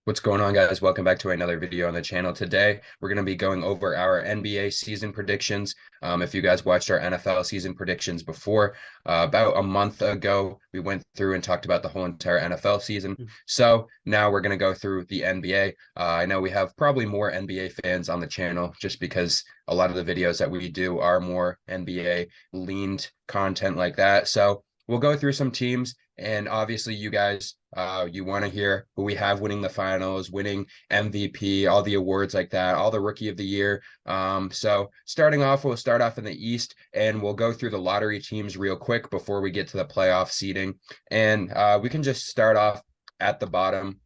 What's going on, guys? Welcome back to another video on the channel. Today, we're going to be going over our NBA season predictions. If you guys watched our NFL season predictions before, about a month ago, we went through and talked about the whole entire NFL season. So now we're going to go through the NBA. I know we have probably more NBA fans on the channel just because a lot of the videos that we do are more NBA leaned content like that. So we'll go through some teams, and obviously you guys, you want to hear who we have winning the finals, winning MVP, all the awards like that, all the rookie of the year. So starting off, we'll start off in the East, and we'll go through the lottery teams real quick before we get to the playoff seeding. And we can just start off at the bottom.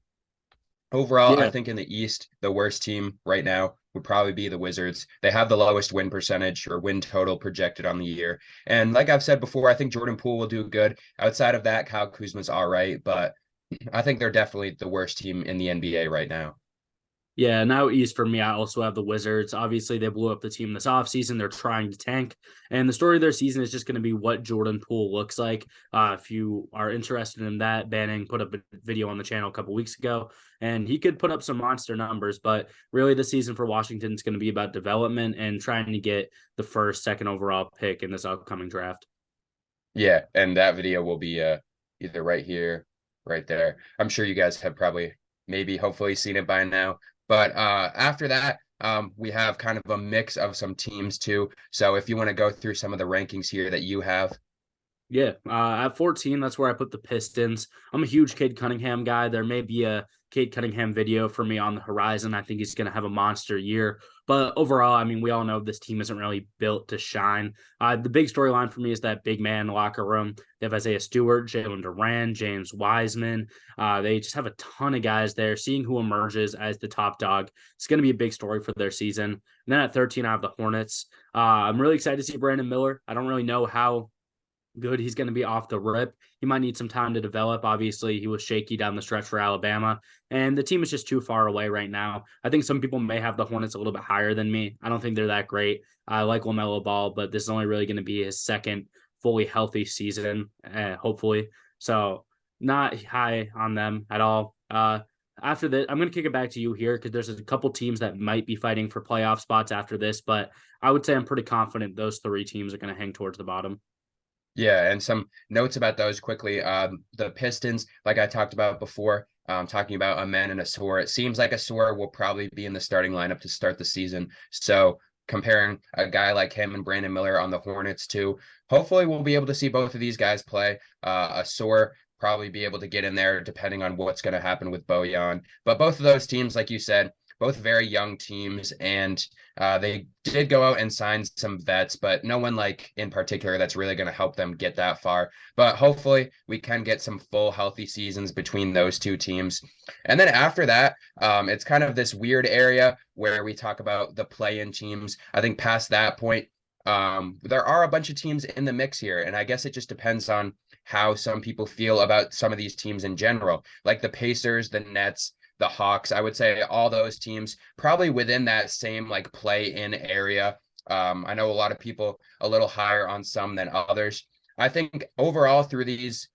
Overall, I Yeah, think in the East, the worst team right now would probably be the Wizards. They have the lowest win percentage or win total projected on the year. And like I've said before, I think Jordan Poole will do good. Outside of that, Kyle Kuzma's all right, but I think they're definitely the worst team in the NBA right now. yeah. Now East for me, I also have the Wizards. Obviously, they blew up the team this offseason. They're trying to tank. And the story of their season is just going to be what Jordan Poole looks like. If you are interested in that, Banning put up a video on the channel a couple weeks ago, and he could put up some monster numbers. But really, the season for Washington is going to be about development and trying to get the first, second overall pick in this upcoming draft. Yeah, and that video will be either right here, right there. I'm sure you guys have probably maybe hopefully seen it by now. But after that, we have kind of a mix of some teams too. So if you want to go through some of the rankings here that you have. Yeah, at 14, that's where I put the Pistons. I'm a huge Cade Cunningham guy. There may be a Cade Cunningham video for me on the horizon. I think he's going to have a monster year. But overall, I mean, we all know this team isn't really built to shine. The big storyline for me is that big man locker room. They have Isaiah Stewart, Jalen Duran, James Wiseman. They just have a ton of guys there. Seeing who emerges as the top dog, it's going to be a big story for their season. And then at 13, I have the Hornets. I'm really excited to see Brandon Miller. I don't really know how good he's going to be off the rip. He might need some time to develop. Obviously, he was shaky down the stretch for Alabama, and the team is just too far away right now. I think some people may have the Hornets a little bit higher than me. I don't think they're that great. I like LaMelo Ball, but this is only really going to be his second fully healthy season, hopefully. So not high on them at all. After this, I'm going to kick it back to you here because there's a couple teams that might be fighting for playoff spots after this, but I would say I'm pretty confident those three teams are going to hang towards the bottom. Yeah, and some notes about those quickly. The Pistons, like I talked about before, talking about a man and a sore. It seems like a sore will probably be in the starting lineup to start the season. So comparing a guy like him and Brandon Miller on the Hornets too, hopefully we'll be able to see both of these guys play. A sore probably be able to get in there depending on what's going to happen with Bojan. But both of those teams, like you said, both very young teams, and they did go out and sign some vets, but no one like in particular that's really going to help them get that far. But hopefully we can get some full healthy seasons between those two teams. And then after that, it's kind of this weird area where we talk about the play-in teams. I think past that point, there are a bunch of teams in the mix here, and I guess it just depends on how some people feel about some of these teams in general, like the Pacers, the Nets, the Hawks. I would say all those teams probably within that same like play in area. I know a lot of people a little higher on some than others. I think overall through these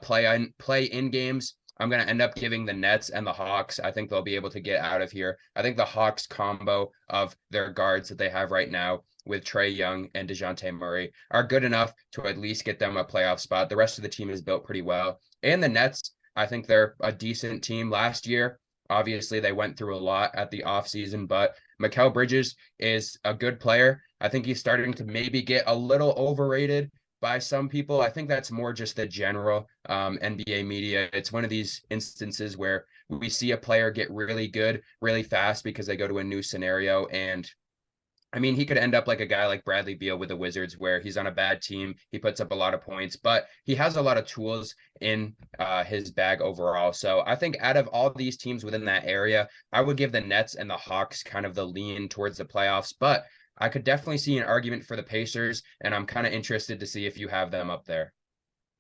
play in games, I'm going to end up giving the Nets and the Hawks. I think they'll be able to get out of here. I think the Hawks combo of their guards that they have right now with Trae Young and DeJounte Murray are good enough to at least get them a playoff spot. The rest of the team is built pretty well. And the Nets, I think they're a decent team last year. Obviously, they went through a lot at the offseason, but Mikal Bridges is a good player. I think he's starting to maybe get a little overrated by some people. I think that's more just the general NBA media. It's one of these instances where we see a player get really good really fast because they go to a new scenario, and I mean, he could end up like a guy like Bradley Beal with the Wizards, where he's on a bad team, he puts up a lot of points, but he has a lot of tools in his bag overall. So I think out of all these teams within that area, I would give the Nets and the Hawks kind of the lean towards the playoffs, but I could definitely see an argument for the Pacers, and I'm kind of interested to see if you have them up there.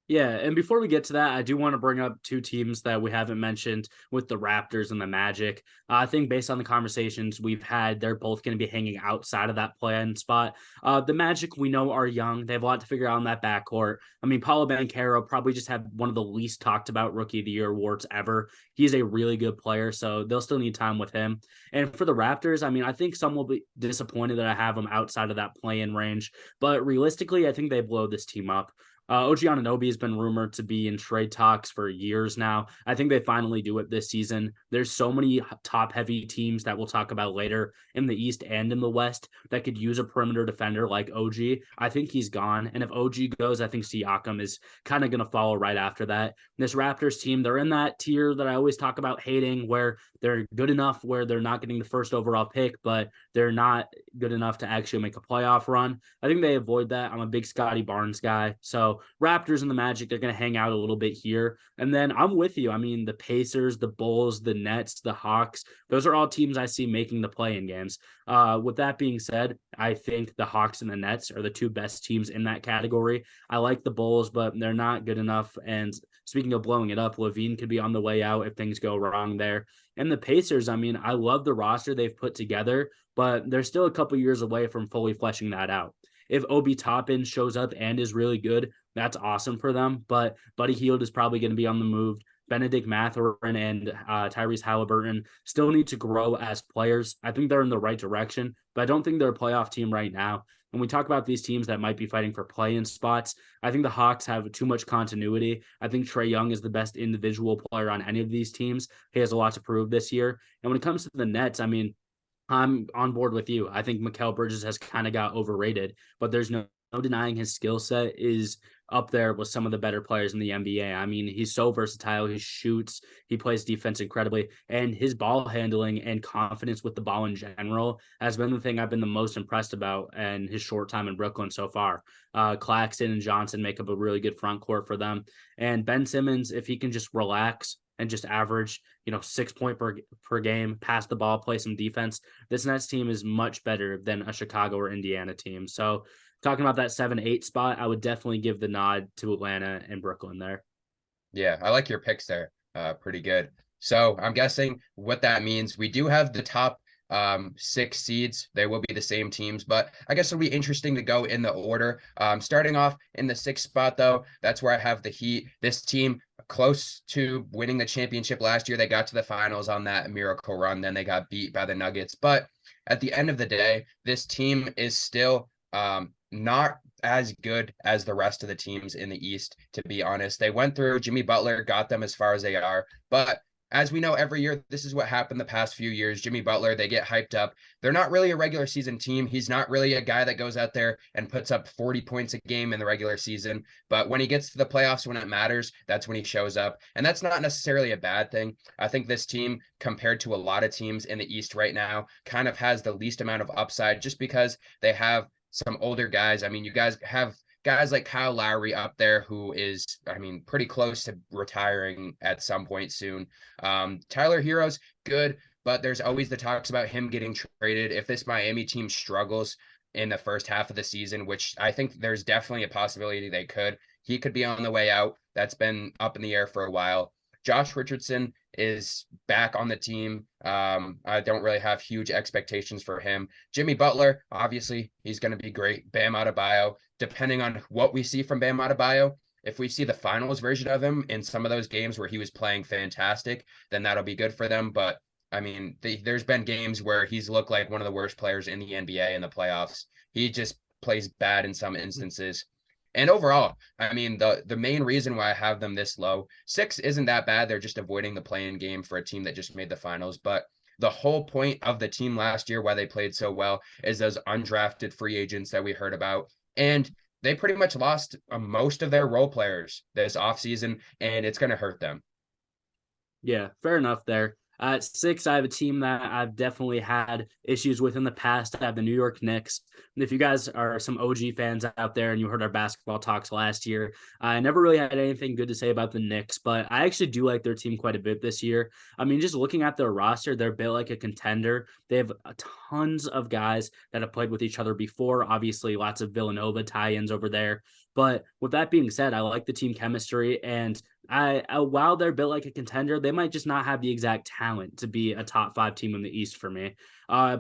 Yeah, and before we get to that, I do want to bring up two teams that we haven't mentioned with the Raptors and the Magic. I think based on the conversations we've had, they're both going to be hanging outside of that play-in spot. The Magic, we know, are young. They have a lot to figure out in that backcourt. I mean, Paulo Banchero probably just had one of the least talked about Rookie of the Year awards ever. He's a really good player, so they'll still need time with him. And for the Raptors, I mean, I think some will be disappointed that I have them outside of that play-in range, but realistically, I think they blow this team up. OG Anunoby has been rumored to be in trade talks for years now. I think they finally do it this season. There's so many top heavy teams that we'll talk about later in the East and in the West that could use a perimeter defender like OG. I think he's gone. And if OG goes, I think Siakam is kind of going to follow right after that. This Raptors team, they're in that tier that I always talk about hating, where they're good enough where they're not getting the first overall pick, but they're not good enough to actually make a playoff run. I think they avoid that. I'm a big Scotty Barnes guy. So Raptors and the Magic, they're going to hang out a little bit here. And then I'm with you. I mean, the Pacers, the Bulls, the Nets, the Hawks, those are all teams I see making the play-in games. With that being said, I think the Hawks and the Nets are the two best teams in that category. I like the Bulls, but they're not good enough. And speaking of blowing it up, Levine could be on the way out if things go wrong there. And the Pacers, I mean, I love the roster they've put together, but they're still a couple years away from fully fleshing that out. If Obi Toppin shows up and is really good, that's awesome for them. But Buddy Hield is probably going to be on the move. Benedict Mathurin and Tyrese Halliburton still need to grow as players. I think they're in the right direction, but I don't think they're a playoff team right now. When we talk about these teams that might be fighting for play-in spots, I think the Hawks have too much continuity. I think Trae Young is the best individual player on any of these teams. He has a lot to prove this year. And when it comes to the Nets, I mean, I'm on board with you. I think Mikal Bridges has kind of got overrated, but there's no denying his skill set is up there with some of the better players in the NBA. I mean, he's so versatile. He shoots, he plays defense incredibly, and his ball handling and confidence with the ball in general has been the thing I've been the most impressed about in his short time in Brooklyn so far. Claxton and Johnson make up a really good front court for them. And Ben Simmons, if he can just relax and just average, 6 point per game, pass the ball, play some defense, this Nets team is much better than a Chicago or Indiana team. So talking about that 7-8 spot, I would definitely give the nod to Atlanta and Brooklyn there. Yeah, I like your picks there. Pretty good. So I'm guessing what that means. We do have the top six seeds. They will be the same teams, but I guess it'll be interesting to go in the order. Starting off in the sixth spot, though, that's where I have the Heat. This team close to winning the championship last year. They got to the finals on that miracle run. Then they got beat by the Nuggets. But at the end of the day, this team is still not as good as the rest of the teams in the East, to be honest. They went through Jimmy Butler, got them as far as they are, but as we know, every year, this is what happened the past few years. Jimmy Butler, they get hyped up. They're not really a regular season team. He's not really a guy that goes out there and puts up 40 points a game in the regular season. But when he gets to the playoffs, when it matters, that's when he shows up. And that's not necessarily a bad thing. I think this team, compared to a lot of teams in the East right now, kind of has the least amount of upside just because they have some older guys. I mean, you guys have guys like Kyle Lowry up there, who is, I mean, pretty close to retiring at some point soon. Tyler Hero's good, but there's always the talks about him getting traded. If this Miami team struggles in the first half of the season, which I think there's definitely a possibility they could, he could be on the way out. That's been up in the air for a while. Josh Richardson is back on the team. I don't really have huge expectations for him. Jimmy Butler, obviously, he's going to be great. Bam Adebayo, depending on what we see from Bam Adebayo, if we see the finals version of him in some of those games where he was playing fantastic, then that'll be good for them. But I mean, there's been games where he's looked like one of the worst players in the NBA in the playoffs. He just plays bad in some instances. And overall, I mean, the main reason why I have them this low, 6 isn't that bad. They're just avoiding the play-in game for a team that just made the finals. But the whole point of the team last year, why they played so well, is those undrafted free agents that we heard about. And they pretty much lost most of their role players this offseason, and it's going to hurt them. Yeah, fair enough there. At 6, I have a team that I've definitely had issues with in the past. I have the New York Knicks. And if you guys are some OG fans out there and you heard our basketball talks last year, I never really had anything good to say about the Knicks, but I actually do like their team quite a bit this year. I mean, just looking at their roster, they're built like a contender. They have tons of guys that have played with each other before. Obviously, lots of Villanova tie-ins over there. But with that being said, I like the team chemistry, and while they're built like a contender, they might just not have the exact talent to be a top 5 team in the East for me.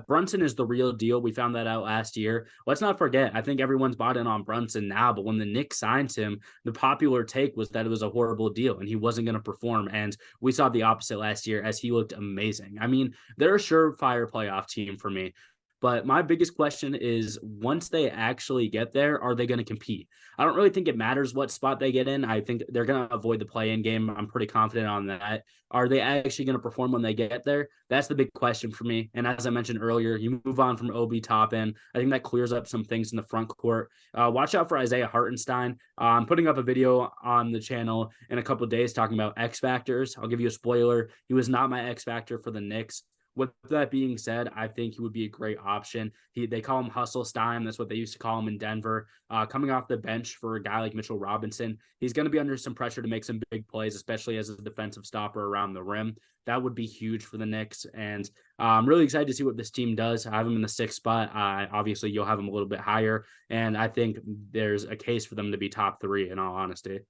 Brunson is the real deal. We found that out last year. Let's not forget, I think everyone's bought in on Brunson now, but when the Knicks signed him, the popular take was that it was a horrible deal and he wasn't going to perform. And we saw the opposite last year as he looked amazing. I mean, they're a surefire playoff team for me. But my biggest question is, once they actually get there, are they going to compete? I don't really think it matters what spot they get in. I think they're going to avoid the play-in game. I'm pretty confident on that. Are they actually going to perform when they get there? That's the big question for me. And as I mentioned earlier, you move on from Obi Toppin. I think that clears up some things in the front court. Watch out for Isaiah Hartenstein. I'm putting up a video on the channel in a couple of days talking about X factors. I'll give you a spoiler. He was not my X factor for the Knicks. With that being said, I think he would be a great option. They call him Hustle Stein. That's what they used to call him in Denver. Coming off the bench for a guy like Mitchell Robinson, he's going to be under some pressure to make some big plays, especially as a defensive stopper around the rim. That would be huge for the Knicks. And I'm really excited to see what this team does. I have them in the 6th spot. Obviously, you'll have them a little bit higher. And I think there's a case for them to be top 3, in all honesty.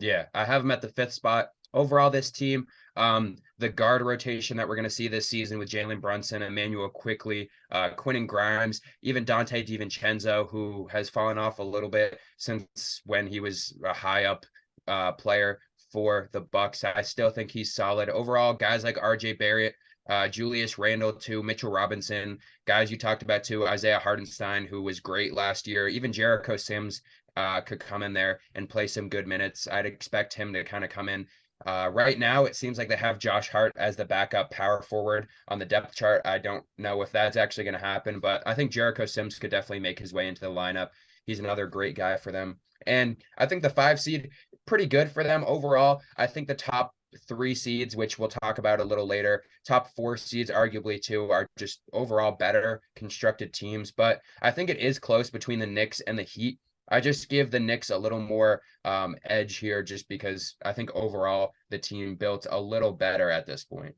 Yeah, I have them at the 5th spot. Overall, this team, the guard rotation that we're going to see this season with Jalen Brunson, Emmanuel Quickly, Quentin Grimes, even Dante DiVincenzo, who has fallen off a little bit since when he was a high up player for the Bucks. I still think he's solid. Overall, guys like RJ Barrett, Julius Randle too, Mitchell Robinson, guys you talked about too, Isaiah Hartenstein, who was great last year, even Jericho Sims could come in there and play some good minutes. I'd expect him to kind of come in. Right now, it seems like they have Josh Hart as the backup power forward on the depth chart. I don't know if that's actually going to happen, but I think Jericho Sims could definitely make his way into the lineup. He's another great guy for them. And I think the 5 seed, pretty good for them overall. I think the top 3 seeds, which we'll talk about a little later, top 4 seeds, arguably too, are just overall better constructed teams. But I think it is close between the Knicks and the Heat. I just give the Knicks a little more edge here just because I think overall the team built a little better at this point.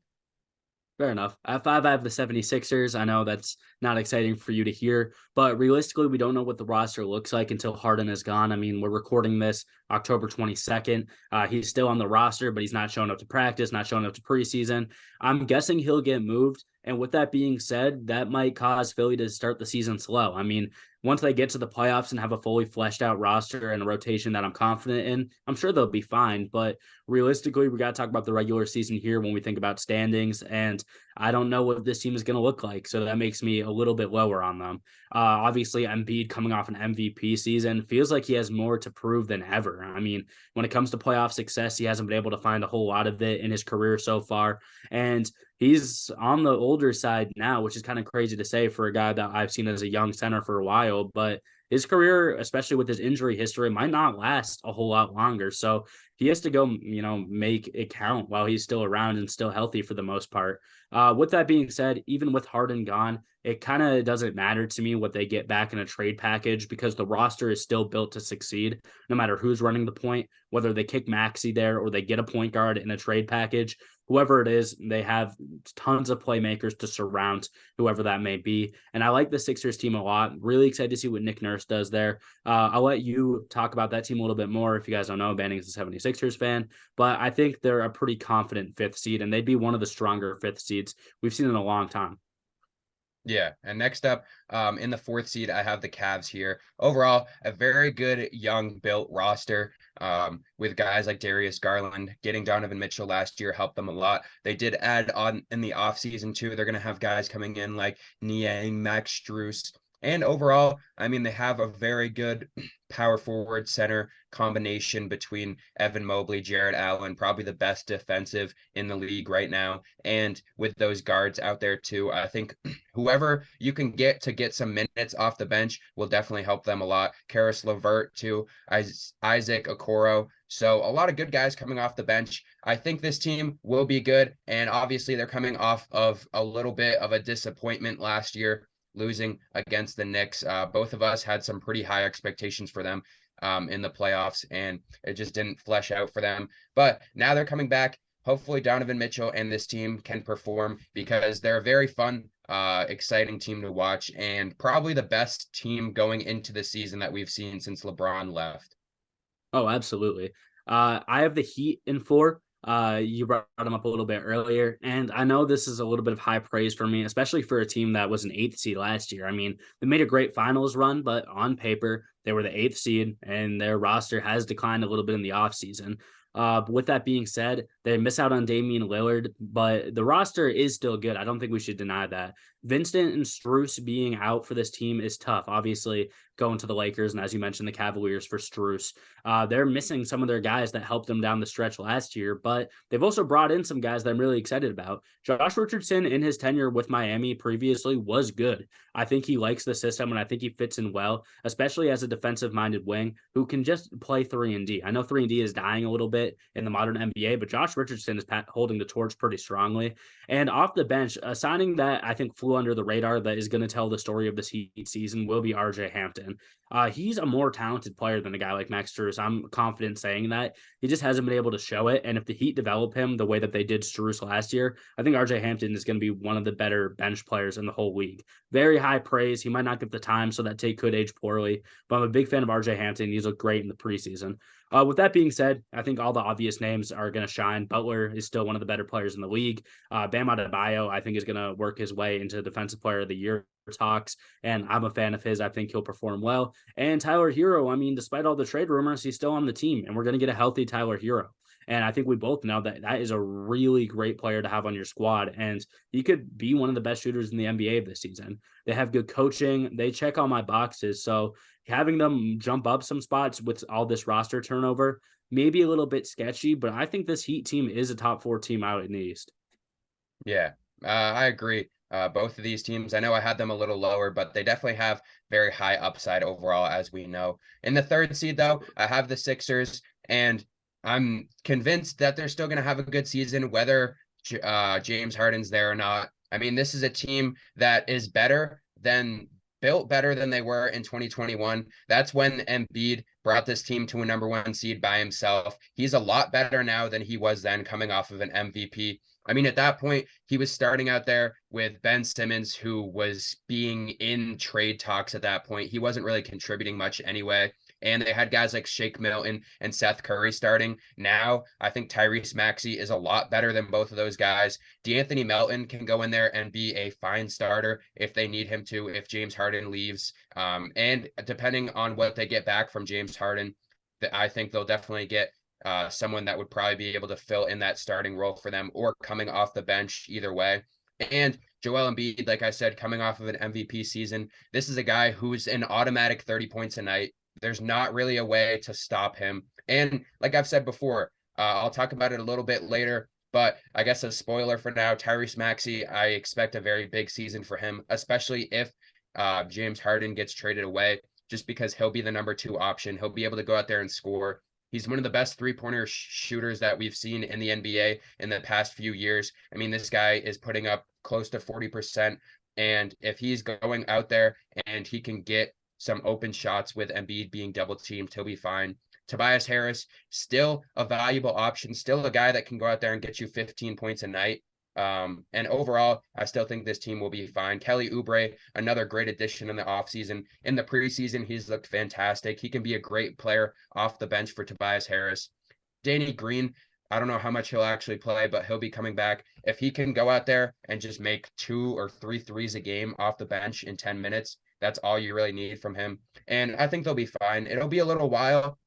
Fair enough. At 5, I have the 76ers. I know that's not exciting for you to hear, but realistically, we don't know what the roster looks like until Harden is gone. I mean, we're recording this October 22nd. He's still on the roster, but he's not showing up to practice, not showing up to preseason. I'm guessing he'll get moved. And with that being said, that might cause Philly to start the season slow. I mean, once they get to the playoffs and have a fully fleshed out roster and a rotation that I'm confident in, I'm sure they'll be fine. But realistically, we got to talk about the regular season here when we think about standings. And I don't know what this team is going to look like. So that makes me a little bit lower on them. Obviously, Embiid coming off an MVP season feels like he has more to prove than ever. I mean, when it comes to playoff success, he hasn't been able to find a whole lot of it in his career so far. And he's on the older side now, which is kind of crazy to say for a guy that I've seen as a young center for a while. But his career, especially with his injury history, might not last a whole lot longer. So he has to go, make it count while he's still around and still healthy for the most part. With that being said, even with Harden gone, it kind of doesn't matter to me what they get back in a trade package because the roster is still built to succeed no matter who's running the point, whether they kick Maxey there or they get a point guard in a trade package. Whoever it is, they have tons of playmakers to surround whoever that may be. And I like the Sixers team a lot. Really excited to see what Nick Nurse does there. I'll let you talk about that team a little bit more. If you guys don't know, Banning is a 76ers fan, but I think they're a pretty confident 5th seed, and they'd be one of the stronger 5th seeds we've seen in a long time. Yeah, and next up, in the 4th seed, I have the Cavs here. Overall, a very good young built roster with guys like Darius Garland. Getting Donovan Mitchell last year helped them a lot. They did add on in the offseason too. They're going to have guys coming in like Niang, Max Strus. And overall, I mean, they have a very good power forward center combination between Evan Mobley, Jared Allen, probably the best defensive in the league right now. And with those guards out there too, I think whoever you can get to get some minutes off the bench will definitely help them a lot. Karis LeVert too, Isaac Okoro. So a lot of good guys coming off the bench. I think this team will be good. And obviously, they're coming off of a little bit of a disappointment last year, losing against the Knicks. Both of us had some pretty high expectations for them in the playoffs, and it just didn't flesh out for them. But now they're coming back. Hopefully, Donovan Mitchell and this team can perform because they're a very fun, exciting team to watch, and probably the best team going into the season that we've seen since LeBron left. Oh, absolutely. I have the Heat in 4. You brought them up a little bit earlier, and I know this is a little bit of high praise for me, especially for a team that was an 8th seed last year. I mean, they made a great finals run, but on paper, they were the 8th seed, and their roster has declined a little bit in the offseason. But with that being said, they miss out on Damian Lillard, but the roster is still good. I don't think we should deny that. Vincent and Strus being out for this team is tough. Obviously, going to the Lakers, and as you mentioned, the Cavaliers for Strus. They're missing some of their guys that helped them down the stretch last year, but they've also brought in some guys that I'm really excited about. Josh Richardson, in his tenure with Miami previously, was good. I think he likes the system, and I think he fits in well, especially as a defensive-minded wing who can just play 3 and D. I know 3 and D is dying a little bit in the modern NBA, but Josh Richardson is holding the torch pretty strongly. And off the bench, a signing that I think flew under the radar that is going to tell the story of this Heat season will be RJ Hampton. He's a more talented player than a guy like Max Strus. I'm confident saying that. He just hasn't been able to show it. And if the Heat develop him the way that they did Strus last year, I think RJ Hampton is going to be one of the better bench players in the whole league. Very high praise. He might not get the time, so that take could age poorly. But I'm a big fan of RJ Hampton. He's looked great in the preseason. With that being said, I think all the obvious names are going to shine. Butler is still one of the better players in the league. Bam Adebayo, I think, is going to work his way into Defensive Player of the Year talks, and I'm a fan of his. I think he'll perform well. And Tyler Hero, I mean, despite all the trade rumors, he's still on the team, and we're going to get a healthy Tyler Hero. And I think we both know that that is a really great player to have on your squad. And he could be one of the best shooters in the NBA this season. They have good coaching. They check all my boxes. So having them jump up some spots with all this roster turnover, maybe a little bit sketchy, but I think this Heat team is a top 4 team out in the East. Yeah, I agree. Both of these teams, I know I had them a little lower, but they definitely have very high upside overall, as we know. In the 3rd seed, though, I have the Sixers, and I'm convinced that they're still going to have a good season, whether James Harden's there or not. I mean, this is a team that is built better than they were in 2021. That's when Embiid brought this team to a #1 seed by himself. He's a lot better now than he was then, coming off of an MVP. I mean, at that point, he was starting out there with Ben Simmons, who was being in trade talks at that point. He wasn't really contributing much anyway. And they had guys like Shake Milton and Seth Curry starting. Now, I think Tyrese Maxey is a lot better than both of those guys. DeAnthony Melton can go in there and be a fine starter if they need him to, if James Harden leaves. And depending on what they get back from James Harden, I think they'll definitely get someone that would probably be able to fill in that starting role for them or coming off the bench either way. And Joel Embiid, like I said, coming off of an MVP season, this is a guy who's an automatic 30 points a night. There's not really a way to stop him. And like I've said before, I'll talk about it a little bit later, but I guess a spoiler for now, Tyrese Maxey, I expect a very big season for him, especially if James Harden gets traded away, just because he'll be the #2 option. He'll be able to go out there and score. He's one of the best three-pointer shooters that we've seen in the NBA in the past few years. I mean, this guy is putting up close to 40%. And if he's going out there and he can get some open shots with Embiid being double teamed, he'll be fine. Tobias Harris, still a valuable option, still a guy that can go out there and get you 15 points a night. And overall, I still think this team will be fine. Kelly Oubre, another great addition in the offseason. In the preseason, he's looked fantastic. He can be a great player off the bench for Tobias Harris. Danny Green, I don't know how much he'll actually play, but he'll be coming back. If he can go out there and just make 2 or 3 threes a game off the bench in 10 minutes, that's all you really need from him. And I think they'll be fine. It'll be a little while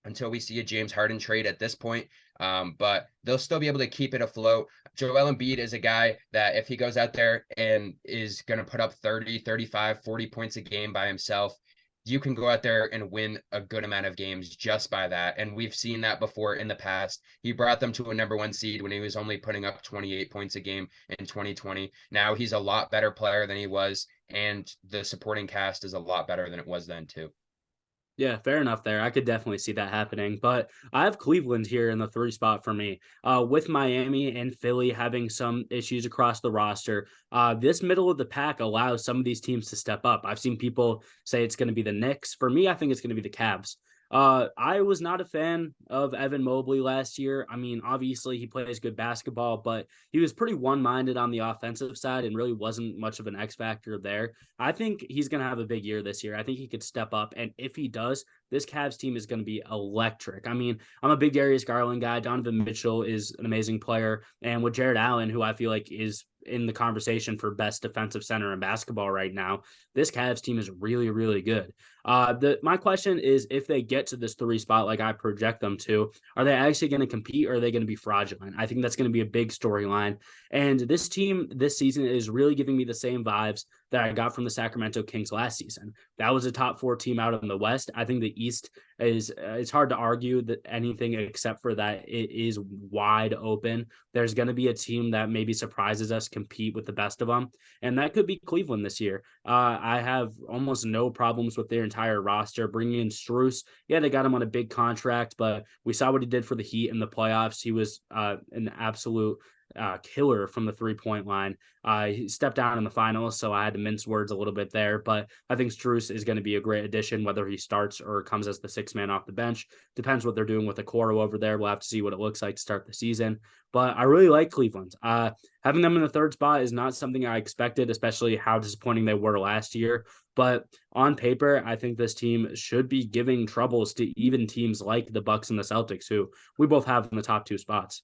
until we see a James Harden trade at this point. But they'll still be able to keep it afloat. Joel Embiid is a guy that if he goes out there and is going to put up 30, 35, 40 points a game by himself, you can go out there and win a good amount of games just by that. And we've seen that before in the past. He brought them to a #1 seed when he was only putting up 28 points a game in 2020. Now he's a lot better player than he was, and the supporting cast is a lot better than it was then too. Yeah, fair enough there. I could definitely see that happening. But I have Cleveland here in the 3 spot for me. With Miami and Philly having some issues across the roster, this middle of the pack allows some of these teams to step up. I've seen people say it's going to be the Knicks. For me, I think it's going to be the Cavs. I was not a fan of Evan Mobley last year. I mean, obviously he plays good basketball, but he was pretty one-minded on the offensive side and really wasn't much of an X factor there. I think he's going to have a big year this year. I think he could step up. And if he does, this Cavs team is going to be electric. I mean, I'm a big Darius Garland guy. Donovan Mitchell is an amazing player. And with Jared Allen, who I feel like is in the conversation for best defensive center in basketball right now, this Cavs team is really, really good. My question is, if they get to this 3 spot like I project them to, are they actually going to compete or are they going to be fraudulent? I think that's going to be a big storyline. And this team this season is really giving me the same vibes that I got from the Sacramento Kings last season. That was a top 4 team out in the West. I think the East is it's hard to argue that anything except for that it is wide open. There's going to be a team that maybe surprises us, compete with the best of them, and that could be Cleveland this year. I have almost no problems with their entire roster. Bringing in Struess, yeah, they got him on a big contract, but we saw what he did for the Heat in the playoffs. He was an absolute killer from the 3-point line. He stepped down in the finals, so I had to mince words a little bit there. But I think Struess is going to be a great addition, whether he starts or comes as the 6th man off the bench. Depends what they're doing with the Okoro over there. We'll have to see what it looks like to start the season. But I really like Cleveland. Having them in the 3rd spot is not something I expected, especially how disappointing they were last year. But on paper, I think this team should be giving troubles to even teams like the Bucks and the Celtics, who we both have in the top 2 spots.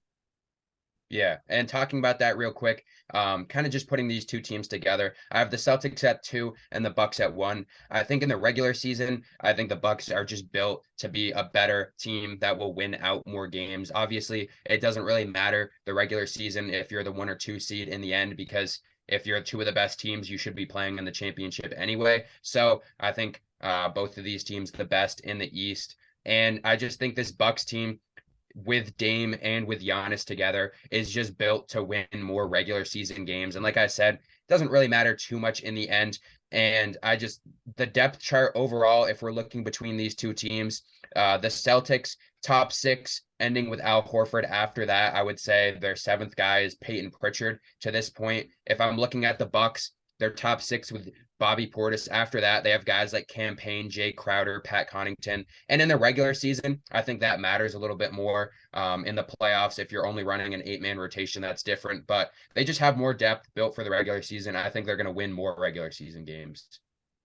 Yeah, and talking about that real quick, kind of just putting these two teams together. I have the Celtics at 2 and the Bucks at 1. I think in the regular season, I think the Bucks are just built to be a better team that will win out more games. Obviously, it doesn't really matter the regular season if you're the 1 or 2 seed in the end, because if you're 2 of the best teams, you should be playing in the championship anyway. So I think both of these teams the best in the East. And I just think this Bucks team with Dame and with Giannis together is just built to win more regular season games. And like I said, it doesn't really matter too much in the end. And the depth chart overall, if we're looking between these two teams, the Celtics top 6 ending with Al Horford. After that, I would say their 7th guy is Peyton Pritchard to this point. If I'm looking at the Bucks, their top 6 with Bobby Portis. After that, they have guys like Cam Payne, Jay Crowder, Pat Connaughton. And in the regular season, I think that matters a little bit more. In the playoffs, if you're only running an 8-man rotation, that's different. But they just have more depth built for the regular season. I think they're going to win more regular season games.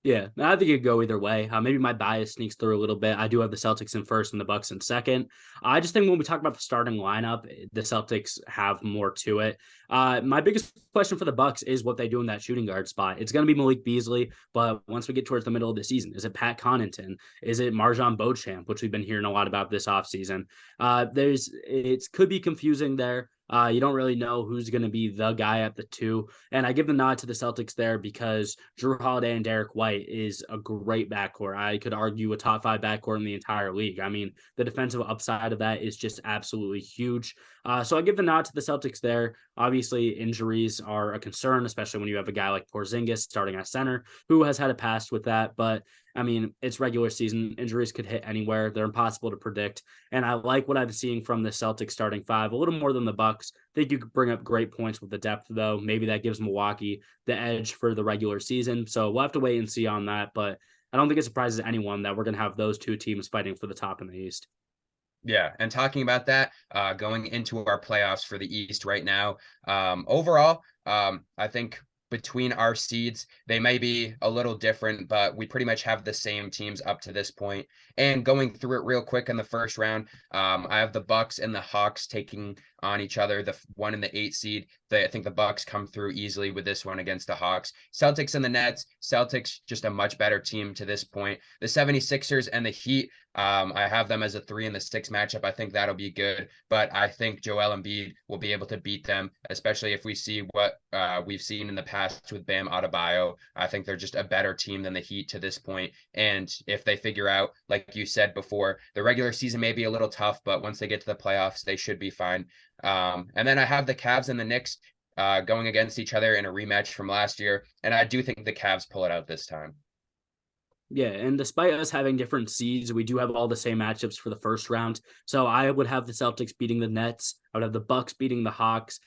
Yeah, I think it could go either way. Maybe my bias sneaks through a little bit. I do have the Celtics in first and the Bucks in second. I just think when we talk about the starting lineup, the Celtics have more to it. My biggest question for the Bucks is what they do in that shooting guard spot. It's going to be Malik Beasley, but once we get towards the middle of the season, is it Pat Connaughton? Is it Marjon Beauchamp, which we've been hearing a lot about this offseason? It could be confusing there. You don't really know who's going to be the guy at the 2. And I give the nod to the Celtics there because Drew Holiday and Derek White is a great backcourt. I could argue a top 5 backcourt in the entire league. I mean, the defensive upside of that is just absolutely huge. So I give the nod to the Celtics there. Obviously, injuries are a concern, especially when you have a guy like Porzingis starting at center, who has had a past with that. But I mean, it's regular season. Injuries could hit anywhere. They're impossible to predict. And I like what I'm seeing from the Celtics starting 5 a little more than the Bucks. I think you could bring up great points with the depth, though. Maybe that gives Milwaukee the edge for the regular season. So we'll have to wait and see on that. But I don't think it surprises anyone that we're going to have those 2 teams fighting for the top in the East. Yeah, and talking about that, going into our playoffs for the East right now, overall, I think between our seeds, they may be a little different, but we pretty much have the same teams up to this point. And going through it real quick in the first round, I have the Bucks and the Hawks taking on each other, the 1 and the 8 seed. I think the Bucks come through easily with this one against the Hawks. Celtics and the Nets. Celtics just a much better team to this point. The 76ers and the Heat, I have them as a 3 and the 6 matchup. I think that'll be good, but I think Joel Embiid will be able to beat them, especially if we see what we've seen in the past with Bam Adebayo. I think they're just a better team than the Heat to this point. And if they figure out, like you said before, the regular season may be a little tough, but once they get to the playoffs, they should be fine. And then I have the Cavs and the Knicks going against each other in a rematch from last year, and I do think the Cavs pull it out this time. Yeah, and despite us having different seeds, we do have all the same matchups for the first round. So I would have the Celtics beating the Nets. I would have the Bucks beating the Hawks.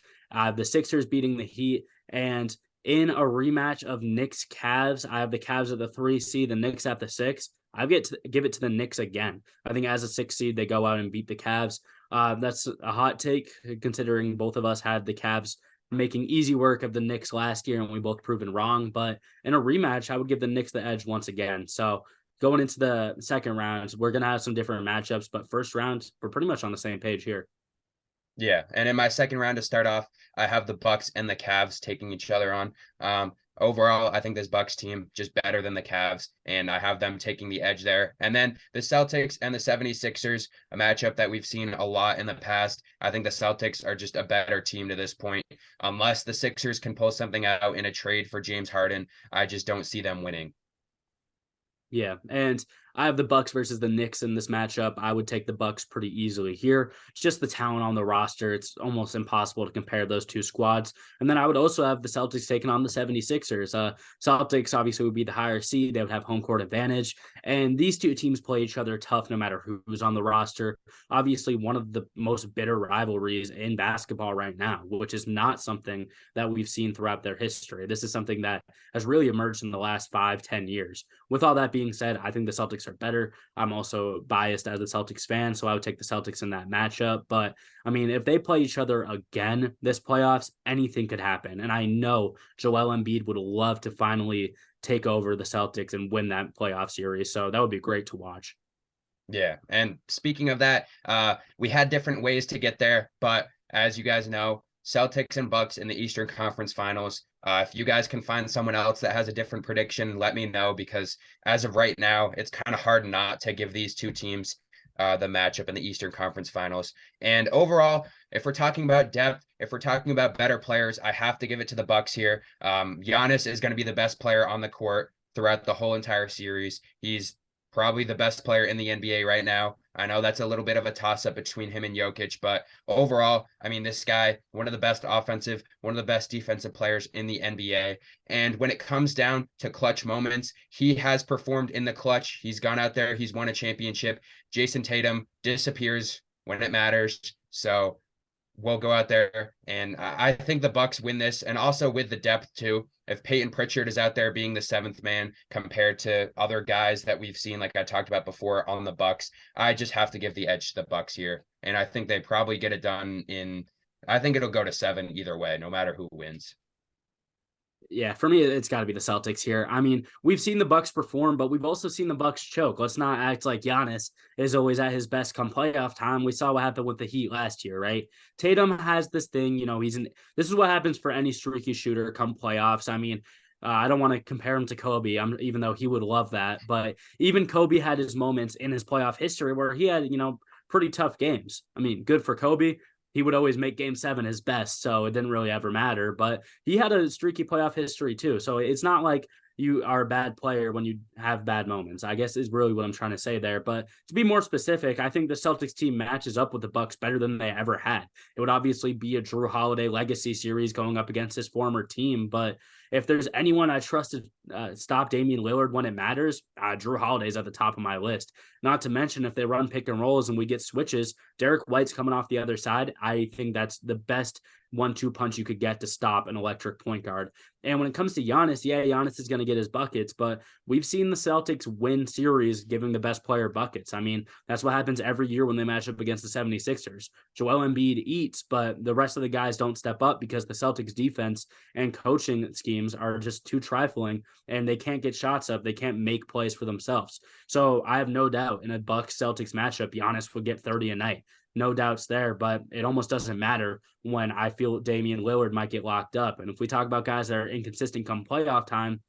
The Sixers beating the Heat. And in a rematch of Knicks Cavs, I have the Cavs at the 3 seed, the Knicks at the 6. I get to give it to the Knicks again. I think as a 6 seed, they go out and beat the Cavs. That's a hot take considering both of us had the Cavs making easy work of the Knicks last year, and we both proven wrong. But in a rematch, I would give the Knicks the edge once again. So going into the second round, we're gonna have some different matchups, but first round, we're pretty much on the same page here. Yeah, and in my second round to start off, I have the Bucks and the Cavs taking each other on. Overall, I think this Bucks team just better than the Cavs, and I have them taking the edge there. And then the Celtics and the 76ers, a matchup that we've seen a lot in the past. I think the Celtics are just a better team to this point. Unless the Sixers can pull something out in a trade for James Harden, I just don't see them winning. Yeah, and I have the Bucks versus the Knicks in this matchup. I would take the Bucks pretty easily here. It's just the talent on the roster. It's almost impossible to compare those two squads. And then I would also have the Celtics taking on the 76ers. Celtics obviously would be the higher seed. They would have home court advantage. And these two teams play each other tough no matter who's on the roster. Obviously, one of the most bitter rivalries in basketball right now, which is not something that we've seen throughout their history. This is something that has really emerged in the last 5-10 years. With all that being said, I think the Celtics are better. I'm also biased as a Celtics fan, so I would take the Celtics in that matchup. But I mean, if they play each other again this playoffs, anything could happen. And I know Joel Embiid would love to finally take over the Celtics and win that playoff series. So that would be great to watch. Yeah, and speaking of that, we had different ways to get there, but as you guys know, Celtics and Bucks in the Eastern Conference Finals. If you guys can find someone else that has a different prediction, let me know because as of right now, it's kind of hard not to give these two teams the matchup in the Eastern Conference Finals. And overall, if we're talking about depth, if we're talking about better players, I have to give it to the Bucks here. Giannis is going to be the best player on the court throughout the whole entire series. He's probably the best player in the NBA right now. I know that's a little bit of a toss up between him and Jokic, but overall, I mean, this guy, one of the best offensive, one of the best defensive players in the NBA. And when it comes down to clutch moments, he has performed in the clutch. He's gone out there, he's won a championship. Jason Tatum disappears when it matters. So we'll go out there and I think the Bucks win this, and also with the depth too. If Peyton Pritchard is out there being the seventh man compared to other guys that we've seen, like I talked about before on the Bucks, I just have to give the edge to the Bucks here, and I think they probably get it done in. I think it'll go to 7 either way, no matter who wins. Yeah, for me, it's got to be the Celtics here. I mean, we've seen the Bucks perform, but we've also seen the Bucks choke. Let's not act like Giannis is always at his best come playoff time. We saw what happened with the Heat last year, right? Tatum has this thing, he's in. This is what happens for any streaky shooter come playoffs. I mean, I don't want to compare him to Kobe, even though he would love that. But even Kobe had his moments in his playoff history where he had, pretty tough games. I mean, good for Kobe. He would always make game 7 his best, so it didn't really ever matter. But he had a streaky playoff history too. So it's not like you are a bad player when you have bad moments, I guess is really what I'm trying to say there. But to be more specific, I think the Celtics team matches up with the Bucks better than they ever had. It would obviously be a Drew Holiday legacy series going up against his former team, but if there's anyone I trust to stop Damian Lillard when it matters, Drew Holiday's at the top of my list. Not to mention if they run pick and rolls and we get switches, Derek White's coming off the other side. I think that's the best 1-2 punch you could get to stop an electric point guard. And when it comes to Giannis, yeah, Giannis is going to get his buckets, but we've seen the Celtics win series giving the best player buckets. I mean, that's what happens every year when they match up against the 76ers. Joel Embiid eats, but the rest of the guys don't step up because the Celtics defense and coaching schemes are just too trifling and they can't get shots up. They can't make plays for themselves. So I have no doubt in a Bucks Celtics matchup, Giannis would get 30 a night. No doubts there, but it almost doesn't matter when I feel Damian Lillard might get locked up. And if we talk about guys that are inconsistent come playoff time,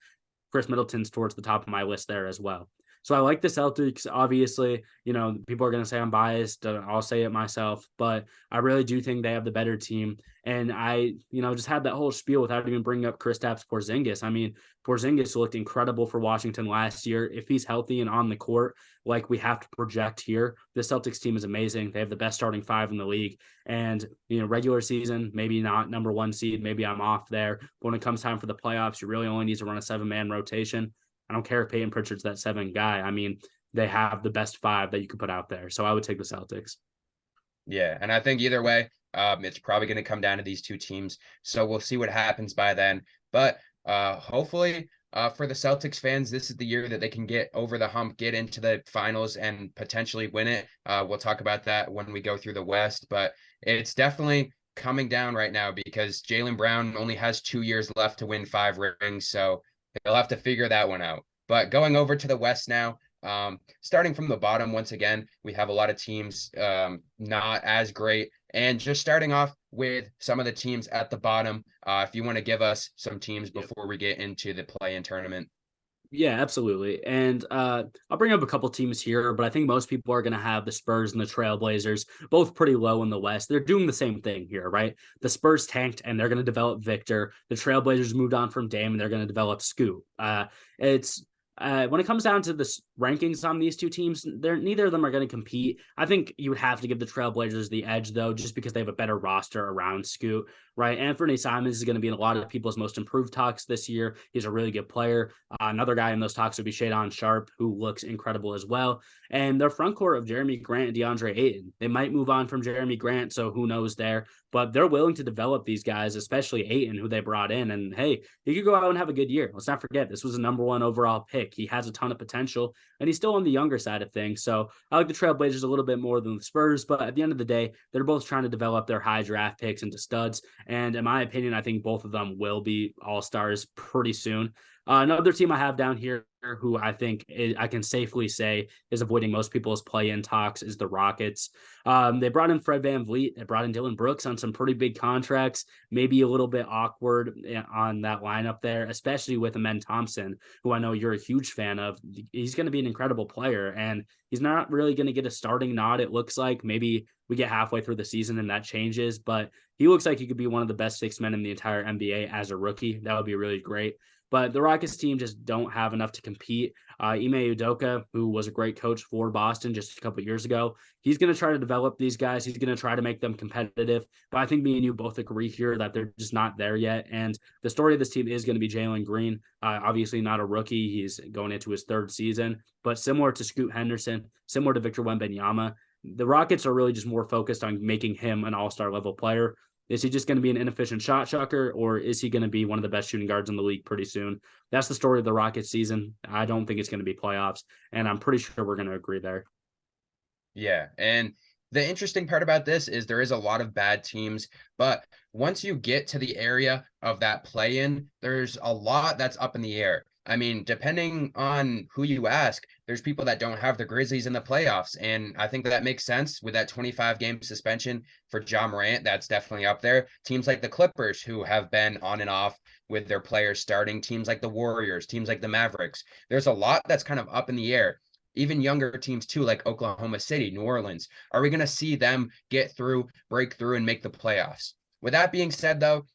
Chris Middleton's towards the top of my list there as well. So I like the Celtics. Obviously, people are going to say I'm biased. I'll say it myself, but I really do think they have the better team. And I, just had that whole spiel without even bringing up Kristaps Porzingis. I mean, Porzingis looked incredible for Washington last year. If he's healthy and on the court, like we have to project here, the Celtics team is amazing. They have the best starting 5 in the league. And, regular season, maybe not number 1 seed. Maybe I'm off there. But when it comes time for the playoffs, you really only need to run a 7-man rotation. I don't care if Peyton Pritchard's that 7 guy. I mean, they have the best 5 that you could put out there. So I would take the Celtics. Yeah, and I think either way, it's probably going to come down to these two teams. So we'll see what happens by then. But hopefully, for the Celtics fans, this is the year that they can get over the hump, get into the finals, and potentially win it. We'll talk about that when we go through the West, but it's definitely coming down right now because Jaylen Brown only has 2 years left to win 5 rings, so they'll have to figure that one out. But going over to the West now, starting from the bottom, once again, we have a lot of teams not as great. And just starting off with some of the teams at the bottom, if you want to give us some teams before we get into the play-in tournament. Yeah, absolutely. And I'll bring up a couple teams here, but I think most people are going to have the Spurs and the Trailblazers both pretty low in the West. They're doing the same thing here, right? The Spurs tanked and they're going to develop Victor. The Trailblazers moved on from Dame and they're going to develop Scoot. It's when it comes down to the rankings on these two teams, neither of them are going to compete. I think you would have to give the Trailblazers the edge, though, just because they have a better roster around Scoot, right? Anthony Simons is going to be in a lot of people's most improved talks this year. He's a really good player. Another guy in those talks would be Shadon Sharp, who looks incredible as well. And their front court of Jeremy Grant and DeAndre Ayton, they might move on from Jeremy Grant, so who knows there. But they're willing to develop these guys, especially Ayton, who they brought in. And hey, he could go out and have a good year. Let's not forget, this was a #1 overall pick. He has a ton of potential, and he's still on the younger side of things. So I like the Trailblazers a little bit more than the Spurs, but at the end of the day, they're both trying to develop their high draft picks into studs. And in my opinion, I think both of them will be all-stars pretty soon. Another team I have down here who I think I can safely say is avoiding most people's play-in talks is the Rockets. They brought in Fred VanVleet. They brought in Dylan Brooks on some pretty big contracts, maybe a little bit awkward on that lineup there, especially with Amen Thompson, who I know you're a huge fan of. He's going to be an incredible player, and he's not really going to get a starting nod, it looks like. Maybe we get halfway through the season and that changes, but he looks like he could be one of the best 6 men in the entire NBA as a rookie. That would be really great. But the Rockets team just don't have enough to compete. Ime Udoka, who was a great coach for Boston just a couple of years ago, he's going to try to develop these guys. He's going to try to make them competitive. But I think me and you both agree here that they're just not there yet. And the story of this team is going to be Jalen Green. Obviously not a rookie. He's going into his 3rd season. But similar to Scoot Henderson, similar to Victor Wembanyama, the Rockets are really just more focused on making him an all-star level player. Is he just going to be an inefficient shot chucker, or is he going to be one of the best shooting guards in the league pretty soon? That's the story of the Rockets season. I don't think it's going to be playoffs, and I'm pretty sure we're going to agree there. Yeah, and the interesting part about this is there is a lot of bad teams, but once you get to the area of that play-in, there's a lot that's up in the air. I mean, depending on who you ask, there's people that don't have the Grizzlies in the playoffs, and I think that makes sense with that 25-game suspension for Ja Morant. That's definitely up there. Teams like the Clippers, who have been on and off with their players starting, teams like the Warriors, teams like the Mavericks. There's a lot that's kind of up in the air. Even younger teams too, like Oklahoma City, New Orleans. Are we going to see them get through, break through, and make the playoffs? With that being said, though,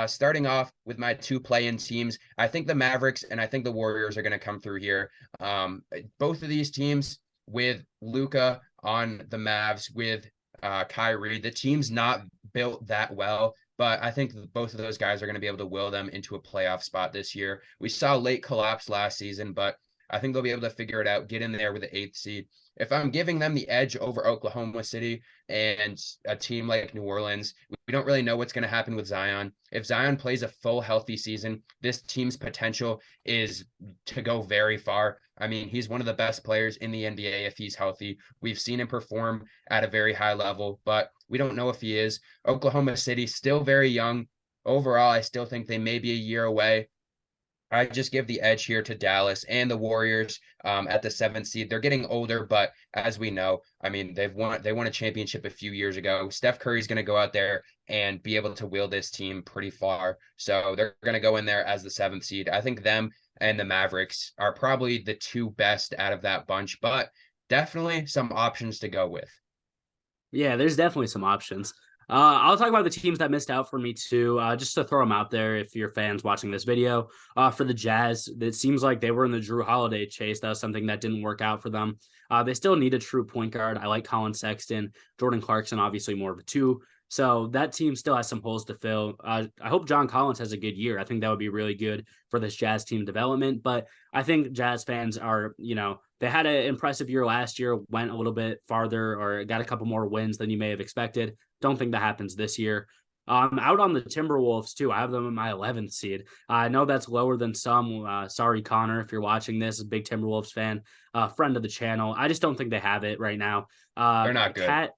starting off with my 2 play-in teams, I think the Mavericks and I think the Warriors are going to come through here. Both of these teams with Luka on the Mavs, with Kyrie, the team's not built that well, but I think both of those guys are going to be able to will them into a playoff spot this year. We saw late collapse last season, but I think they'll be able to figure it out, get in there with the 8th seed. If I'm giving them the edge over Oklahoma City and a team like New Orleans, we don't really know what's going to happen with Zion. If Zion plays a full healthy season, this team's potential is to go very far. I mean, he's one of the best players in the NBA if he's healthy. We've seen him perform at a very high level, but we don't know if he is. Oklahoma City, still very young. Overall, I still think they may be a year away. I just give the edge here to Dallas and the Warriors at the 7th seed. They're getting older, but as we know, I mean, they won a championship a few years ago. Steph Curry's going to go out there and be able to wheel this team pretty far. So they're going to go in there as the 7th seed. I think them and the Mavericks are probably the 2 best out of that bunch, but definitely some options to go with. Yeah, there's definitely some options. I'll talk about the teams that missed out for me too, just to throw them out there if you're fans watching this video. For the Jazz, it seems like they were in the Drew Holiday chase. That was something that didn't work out for them. They still need a true point guard. I like Colin Sexton. Jordan Clarkson, obviously more of a 2. So that team still has some holes to fill. I hope John Collins has a good year. I think that would be really good for this Jazz team development. But I think Jazz fans are, they had an impressive year last year, went a little bit farther or got a couple more wins than you may have expected. Don't think that happens this year. Out on the Timberwolves too. I have them in my 11th seed. I know that's lower than some. Sorry, Connor, if you're watching this, a big Timberwolves fan, friend of the channel. I just don't think they have it right now. They're not good. Cat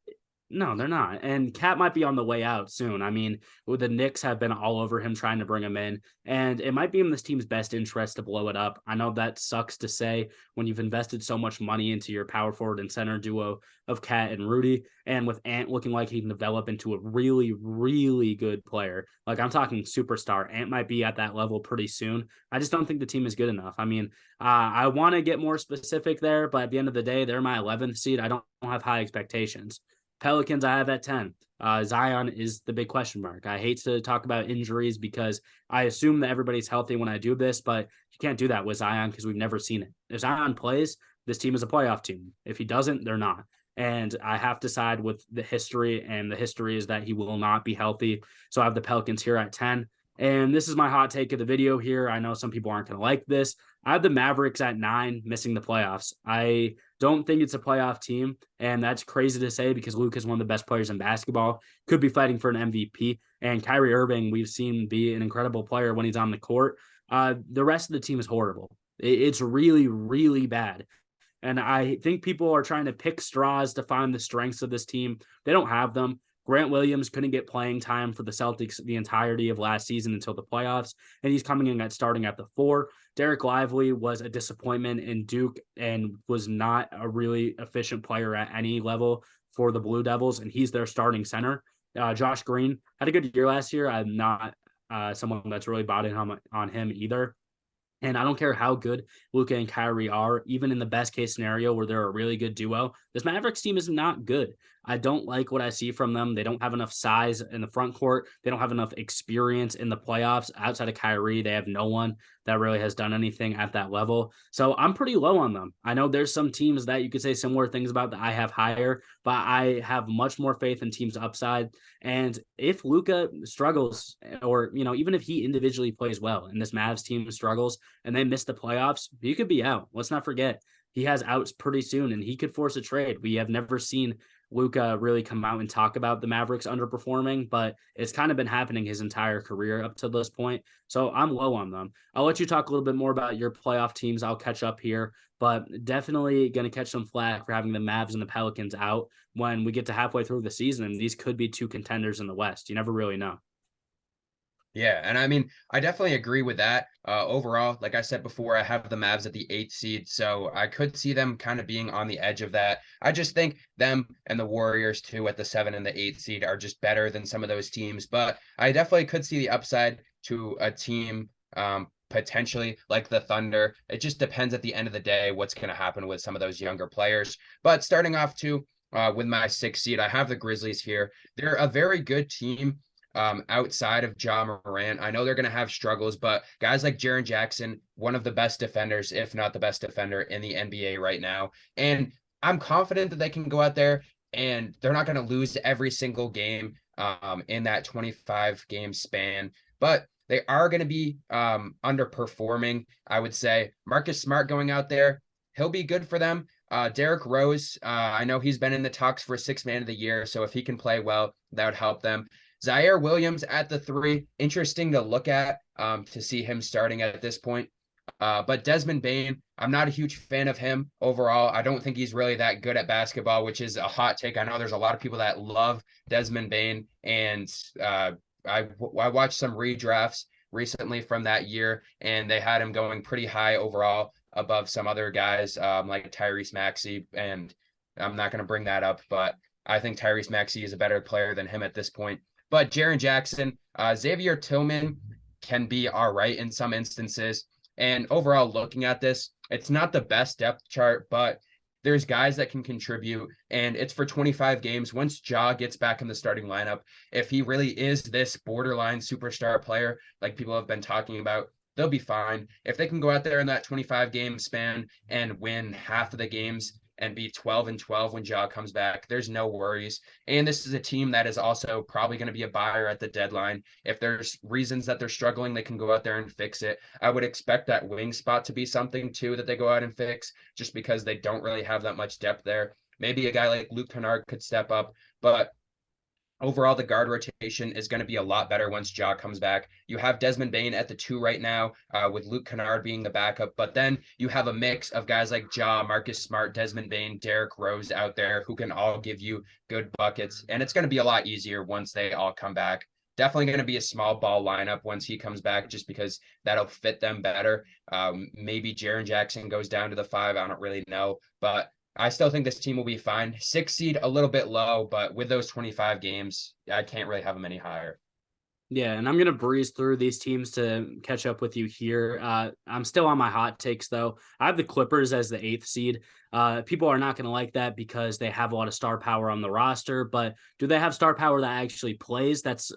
No, they're not. And Cat might be on the way out soon. I mean, the Knicks have been all over him trying to bring him in, and it might be in this team's best interest to blow it up. I know that sucks to say when you've invested so much money into your power forward and center duo of Cat and Rudy, and with Ant looking like he can develop into a really, really good player. Like I'm talking superstar. Ant might be at that level pretty soon. I just don't think the team is good enough. I mean, I want to get more specific there, but at the end of the day, they're my 11th seed. I don't have high expectations. Pelicans, I have at 10. Zion is the big question mark. I hate to talk about injuries because I assume that everybody's healthy when I do this, but you can't do that with Zion because we've never seen it. If Zion plays, this team is a playoff team. If he doesn't, they're not. And I have to side with the history, and the history is that he will not be healthy. So I have the Pelicans here at 10. And this is my hot take of the video here. I know some people aren't going to like this. I have the Mavericks at 9, missing the playoffs. I don't think it's a playoff team, and that's crazy to say because Luke is one of the best players in basketball, could be fighting for an MVP, and Kyrie Irving we've seen be an incredible player when he's on the court. The rest of the team is horrible. It's really, really bad. And I think people are trying to pick straws to find the strengths of this team. They don't have them. Grant Williams couldn't get playing time for the Celtics the entirety of last season until the playoffs, and he's coming in at starting at the 4. Derek Lively was a disappointment in Duke and was not a really efficient player at any level for the Blue Devils, and he's their starting center. Josh Green had a good year last year. I'm not someone that's really bought in on him either. And I don't care how good Luka and Kyrie are, even in the best case scenario where they're a really good duo, this Mavericks team is not good. I don't like what I see from them. They don't have enough size in the front court. They don't have enough experience in the playoffs. Outside of Kyrie, they have no one that really has done anything at that level. So I'm pretty low on them. I know there's some teams that you could say similar things about that I have higher, but I have much more faith in teams' upside. And if Luka struggles, or even if he individually plays well and this Mavs team struggles and they miss the playoffs, he could be out. Let's not forget he has outs pretty soon and he could force a trade. We have never seen Luka really come out and talk about the Mavericks underperforming, but it's kind of been happening his entire career up to this point. So I'm low on them. I'll let you talk a little bit more about your playoff teams. I'll catch up here, but definitely going to catch some flack for having the Mavs and the Pelicans out when we get to halfway through the season. And these could be 2 contenders in the West. You never really know. Yeah, and I mean, I definitely agree with that. Overall, like I said before, I have the Mavs at the 8th seed, so I could see them kind of being on the edge of that. I just think them and the Warriors too at the 7 and the 8th seed are just better than some of those teams. But I definitely could see the upside to a team potentially like the Thunder. It just depends at the end of the day what's going to happen with some of those younger players. But starting off too, with my 6th seed, I have the Grizzlies here. They're a very good team. Outside of Ja Morant. I know they're going to have struggles, but guys like Jaren Jackson, one of the best defenders, if not the best defender in the NBA right now. And I'm confident that they can go out there and they're not going to lose every single game in that 25 game span, but they are going to be underperforming, I would say. Marcus Smart going out there, he'll be good for them. Derrick Rose, I know he's been in the talks for 6th man of the year, so if he can play well, that would help them. Zaire Williams at the 3, interesting to look at to see him starting at this point. But Desmond Bane, I'm not a huge fan of him overall. I don't think he's really that good at basketball, which is a hot take. I know there's a lot of people that love Desmond Bane, and I watched some redrafts recently from that year, and they had him going pretty high overall above some other guys like Tyrese Maxey, and I'm not going to bring that up, but I think Tyrese Maxey is a better player than him at this point. But Jaren Jackson, Xavier Tillman can be all right in some instances. And overall, looking at this, it's not the best depth chart, but there's guys that can contribute. And it's for 25 games. Once Ja gets back in the starting lineup, if he really is this borderline superstar player, like people have been talking about, they'll be fine. If they can go out there in that 25 game span and win half of the games and be 12-12 when Ja comes back. There's no worries. And this is a team that is also probably going to be a buyer at the deadline. If there's reasons that they're struggling, they can go out there and fix it. I would expect that wing spot to be something too that they go out and fix, just because they don't really have that much depth there. Maybe a guy like Luke Kennard could step up, but overall, the guard rotation is going to be a lot better once Ja comes back. You have Desmond Bane at the 2 right now, with Luke Kennard being the backup, but then you have a mix of guys like Ja, Marcus Smart, Desmond Bane, Derrick Rose out there who can all give you good buckets, and it's going to be a lot easier once they all come back. Definitely going to be a small ball lineup once he comes back, just because that'll fit them better. Maybe Jaren Jackson goes down to the 5. I don't really know, but I still think this team will be fine. 6 seed, a little bit low, but with those 25 games, I can't really have them any higher. Yeah, and I'm going to breeze through these teams to catch up with you here. I'm still on my hot takes, though. I have the Clippers as the 8th seed. People are not going to like that because they have a lot of star power on the roster, but do they have star power that actually plays? That's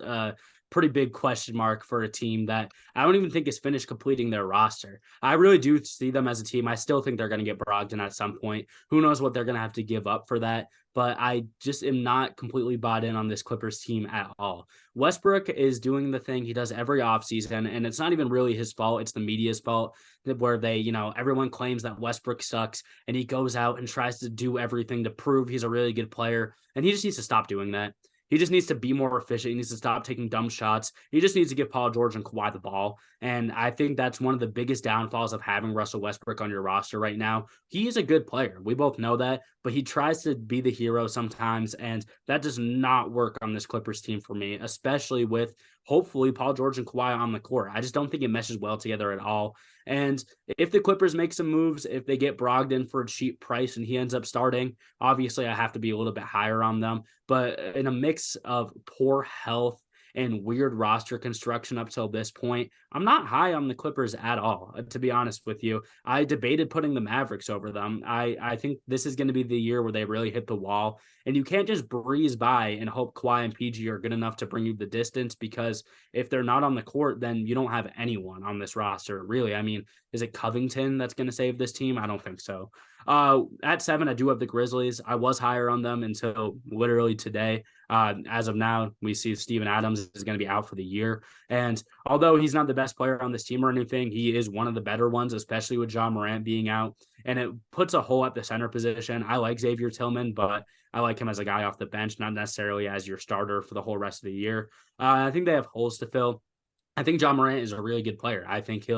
pretty big question mark for a team that I don't even think is finished completing their roster. I really do see them as a team. I still think they're going to get Brogdon at some point. Who knows what they're going to have to give up for that? But I just am not completely bought in on this Clippers team at all. Westbrook is doing the thing he does every offseason, and it's not even really his fault. It's the media's fault, where they, everyone claims that Westbrook sucks, and he goes out and tries to do everything to prove he's a really good player, and he just needs to stop doing that. He just needs to be more efficient. He needs to stop taking dumb shots. He just needs to give Paul George and Kawhi the ball. And I think that's one of the biggest downfalls of having Russell Westbrook on your roster right now. He is a good player. We both know that, but he tries to be the hero sometimes. And that does not work on this Clippers team for me, especially with hopefully Paul George and Kawhi on the court. I just don't think it meshes well together at all. And if the Clippers make some moves, if they get Brogdon for a cheap price and he ends up starting, obviously I have to be a little bit higher on them. But in a mix of poor health and weird roster construction up till this point, I'm not high on the Clippers at all, to be honest with you. I debated putting the Mavericks over them. I think this is going to be the year where they really hit the wall. And you can't just breeze by and hope Kawhi and PG are good enough to bring you the distance, because if they're not on the court, then you don't have anyone on this roster, really. I mean, is it Covington that's going to save this team? I don't think so. At 7, I do have the Grizzlies. I was higher on them until literally today. As of now, we see Steven Adams is going to be out for the year. And although he's not the best player on this team or anything, he is one of the better ones, especially with John Morant being out. And it puts a hole at the center position. I like Xavier Tillman, but I like him as a guy off the bench, not necessarily as your starter for the whole rest of the year. I think they have holes to fill. I think John Morant is a really good player. I think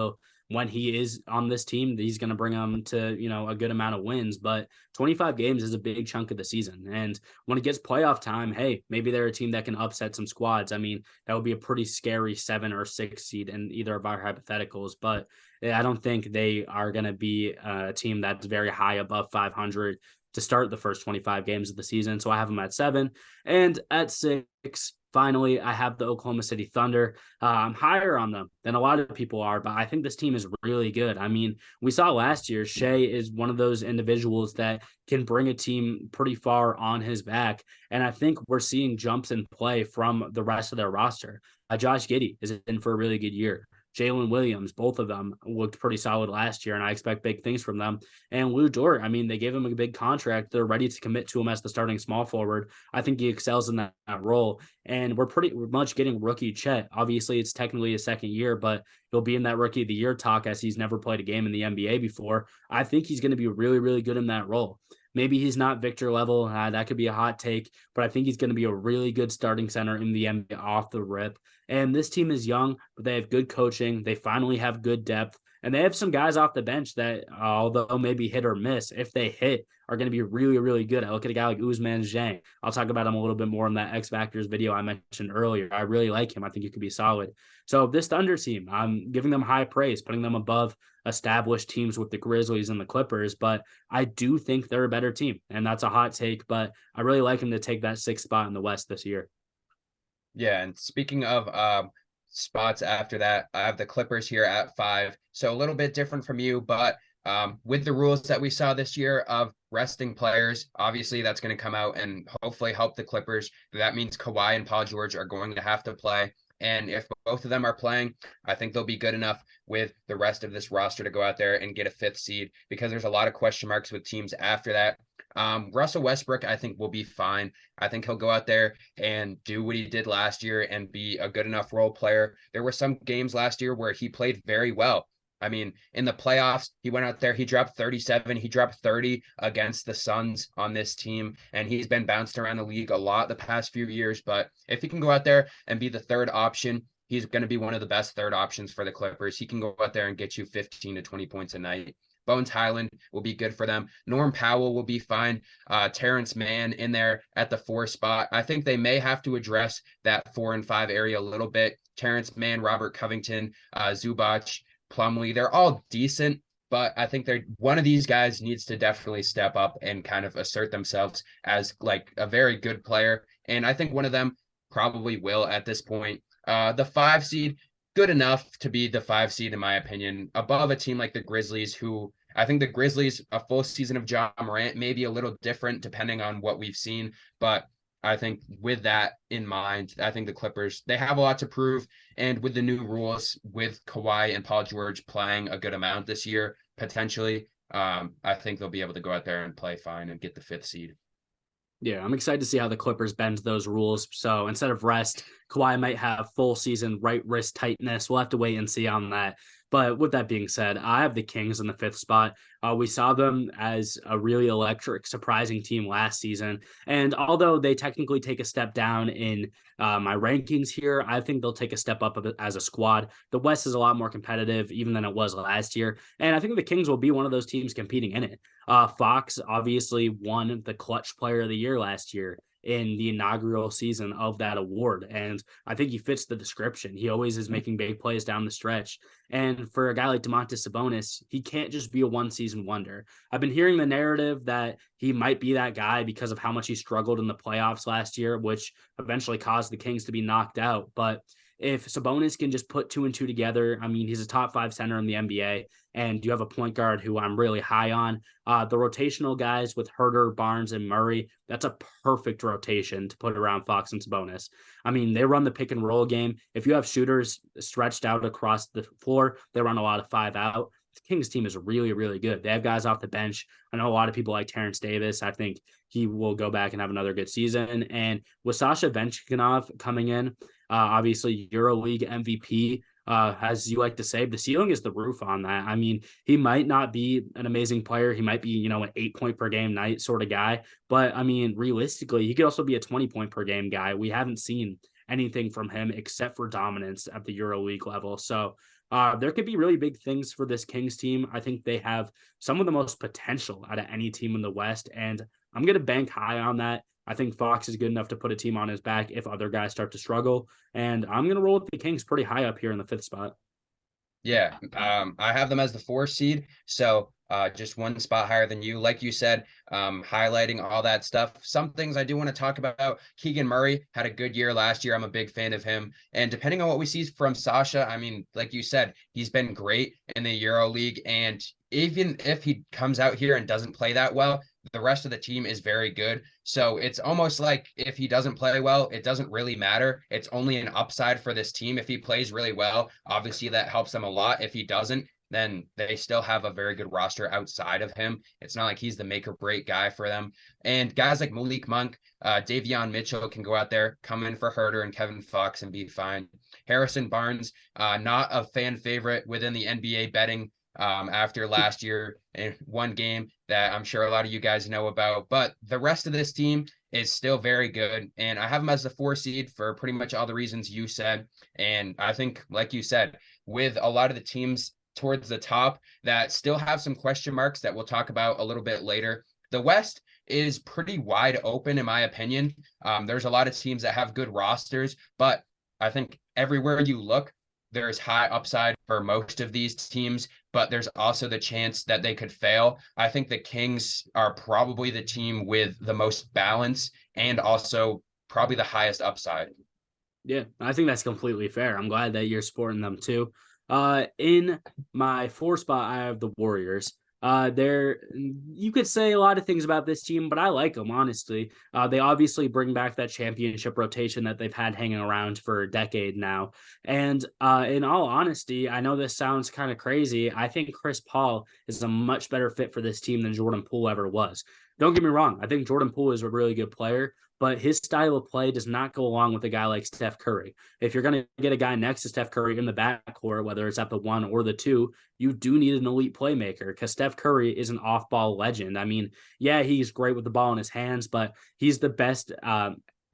when he is on this team, he's going to bring them to, a good amount of wins, but 25 games is a big chunk of the season. And when it gets playoff time, hey, maybe they're a team that can upset some squads. I mean, that would be a pretty scary 7 or 6 seed in either of our hypotheticals, but I don't think they are going to be a team that's very high above 500 to start the first 25 games of the season. So I have them at 7. And at 6, finally, I have the Oklahoma City Thunder. I'm higher on them than a lot of people are, but I think this team is really good. I mean, we saw last year, Shea is one of those individuals that can bring a team pretty far on his back. And I think we're seeing jumps in play from the rest of their roster. Josh Giddey is in for a really good year. Jalen Williams, both of them looked pretty solid last year, and I expect big things from them. And Lou Dort, I mean, they gave him a big contract. They're ready to commit to him as the starting small forward. I think he excels in that role. And we're pretty much getting rookie Chet. Obviously, it's technically his second year, but he'll be in that rookie of the year talk as he's never played a game in the NBA before. I think he's going to be really, really good in that role. Maybe he's not Victor level. That could be a hot take, but I think he's going to be a really good starting center in the NBA off the rip. And this team is young, but they have good coaching. They finally have good depth. And they have some guys off the bench that, although maybe hit or miss, if they hit, are going to be really, really good. I look at a guy like Ousmane Dieng. I'll talk about him a little bit more in that X Factors video I mentioned earlier. I really like him. I think he could be solid. So this Thunder team, I'm giving them high praise, putting them above established teams with the Grizzlies and the Clippers, but I do think they're a better team. And that's a hot take, but I really like them to take that 6th spot in the West this year. Yeah, and speaking of spots after that, I have the Clippers here at 5. So a little bit different from you, but with the rules that we saw this year of resting players, obviously that's going to come out and hopefully help the Clippers. That means Kawhi and Paul George are going to have to play. And if both of them are playing, I think they'll be good enough with the rest of this roster to go out there and get a 5th seed, because there's a lot of question marks with teams after that. Russell Westbrook, I think, will be fine. I think he'll go out there and do what he did last year and be a good enough role player. There were some games last year where he played very well. I mean, in the playoffs, he went out there, he dropped 37, he dropped 30 against the Suns on this team, and he's been bounced around the league a lot the past few years. But if he can go out there and be the third option, he's going to be one of the best third options for the Clippers. He can go out there and get you 15 to 20 points a night. Bones Highland will be good for them. Norm Powell will be fine. Terrence Mann in there at the 4 spot. I think they may have to address that 4 and 5 area a little bit. Terrence Mann, Robert Covington, Zubac, Plumlee, they're all decent, but I think they're one of these guys needs to definitely step up and kind of assert themselves as like a very good player. And I think one of them probably will at this point. The 5 seed, good enough to be the 5 seed, in my opinion, above a team like the Grizzlies, who I think the Grizzlies, a full season of Ja Morant may be a little different depending on what we've seen. But I think with that in mind, I think the Clippers, they have a lot to prove. And with the new rules, with Kawhi and Paul George playing a good amount this year, potentially, I think they'll be able to go out there and play fine and get the 5th seed. Yeah, I'm excited to see how the Clippers bend those rules. So instead of rest, Kawhi might have full season right wrist tightness. We'll have to wait and see on that. But with that being said, I have the Kings in the 5th spot. We saw them as a really electric, surprising team last season. And although they technically take a step down in my rankings here, I think they'll take a step up as a squad. The West is a lot more competitive even than it was last year. And I think the Kings will be one of those teams competing in it. Fox obviously won the Clutch Player of the Year last year in the inaugural season of that award. And I think he fits the description. He always is making big plays down the stretch. And for a guy like Domantas Sabonis, he can't just be a one-season wonder. I've been hearing the narrative that he might be that guy because of how much he struggled in the playoffs last year, which eventually caused the Kings to be knocked out. But if Sabonis can just put 2 and 2 together, I mean, he's a top 5 center in the NBA, and you have a point guard who I'm really high on. The rotational guys with Herter, Barnes, and Murray, that's a perfect rotation to put around Fox and Sabonis. I mean, they run the pick and roll game. If you have shooters stretched out across the floor, they run a lot of 5 out. The Kings team is really, really good. They have guys off the bench. I know a lot of people like Terrence Davis. I think he will go back and have another good season. And with Sasha Venchinov coming in, obviously EuroLeague MVP, as you like to say, the ceiling is the roof on that. I mean, he might not be an amazing player. He might be, an 8-point per game night sort of guy. But I mean, realistically, he could also be a 20-point per game guy. We haven't seen anything from him except for dominance at the EuroLeague level. So there could be really big things for this Kings team. I think they have some of the most potential out of any team in the West, and I'm going to bank high on that. I think Fox is good enough to put a team on his back if other guys start to struggle, and I'm going to roll with the Kings pretty high up here in the 5th spot. Yeah, I have them as the 4 seed, so just one spot higher than you. Like you said, highlighting all that stuff. Some things I do want to talk about. Keegan Murray had a good year last year. I'm a big fan of him. And depending on what we see from Sasha, I mean, like you said, he's been great in the EuroLeague. And even if he comes out here and doesn't play that well, the rest of the team is very good. So it's almost like if he doesn't play well, it doesn't really matter. It's only an upside for this team. If he plays really well, obviously that helps them a lot. If he doesn't, then they still have a very good roster outside of him. It's not like he's the make or break guy for them. And guys like Malik Monk, Davion Mitchell can go out there, come in for Herter and Kevin Fox and be fine. Harrison Barnes, not a fan favorite within the NBA betting after last year in one game that I'm sure a lot of you guys know about. But the rest of this team is still very good. And I have them as the 4 seed for pretty much all the reasons you said. And I think, like you said, with a lot of the teams towards the top that still have some question marks that we'll talk about a little bit later, the West is pretty wide open, in my opinion. There's a lot of teams that have good rosters, but I think everywhere you look, there's high upside for most of these teams, but there's also the chance that they could fail. I think the Kings are probably the team with the most balance and also probably the highest upside. Yeah, I think that's completely fair. I'm glad that you're supporting them too. In my 4 spot, I have the Warriors. You could say a lot of things about this team, but I like them, honestly. They obviously bring back that championship rotation that they've had hanging around for a decade now. And in all honesty, I know this sounds kind of crazy. I think Chris Paul is a much better fit for this team than Jordan Poole ever was. don't get me wrong. I think Jordan Poole is a really good player, but his style of play does not go along with a guy like Steph Curry. If you're going to get a guy next to Steph Curry in the backcourt, whether it's at the 1 or the 2, you do need an elite playmaker because Steph Curry is an off-ball legend. I mean, yeah, he's great with the ball in his hands, but he's the best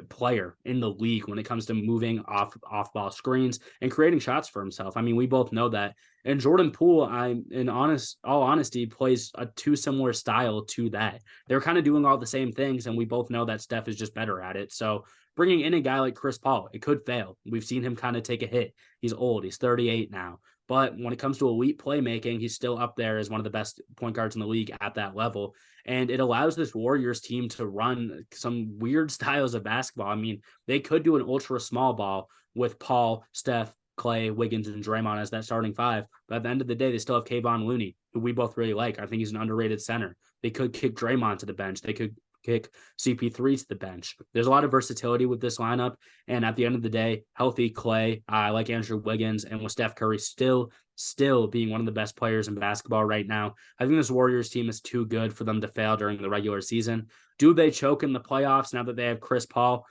player in the league when it comes to moving off ball screens and creating shots for himself. I mean, we both know that. And Jordan Poole, all honesty, plays a too similar style to that. They're kind of doing all the same things, and we both know that Steph is just better at it. So bringing in a guy like Chris Paul, it could fail. We've seen him kind of take a hit. He's old. He's 38 now. But when it comes to elite playmaking, he's still up there as one of the best point guards in the league at that level. And it allows this Warriors team to run some weird styles of basketball. I mean, they could do an ultra small ball with Paul, Steph, Clay, Wiggins, and Draymond as that starting 5. But at the end of the day, they still have Kayvon Looney, who we both really like. I think he's an underrated center. They could kick Draymond to the bench. They could kick CP3 to the bench. There's a lot of versatility with this lineup. And at the end of the day, healthy Clay, I like Andrew Wiggins, and with Steph Curry still being one of the best players in basketball right now, I think this Warriors team is too good for them to fail during the regular season. Do they choke in the playoffs now that they have Chris Paul?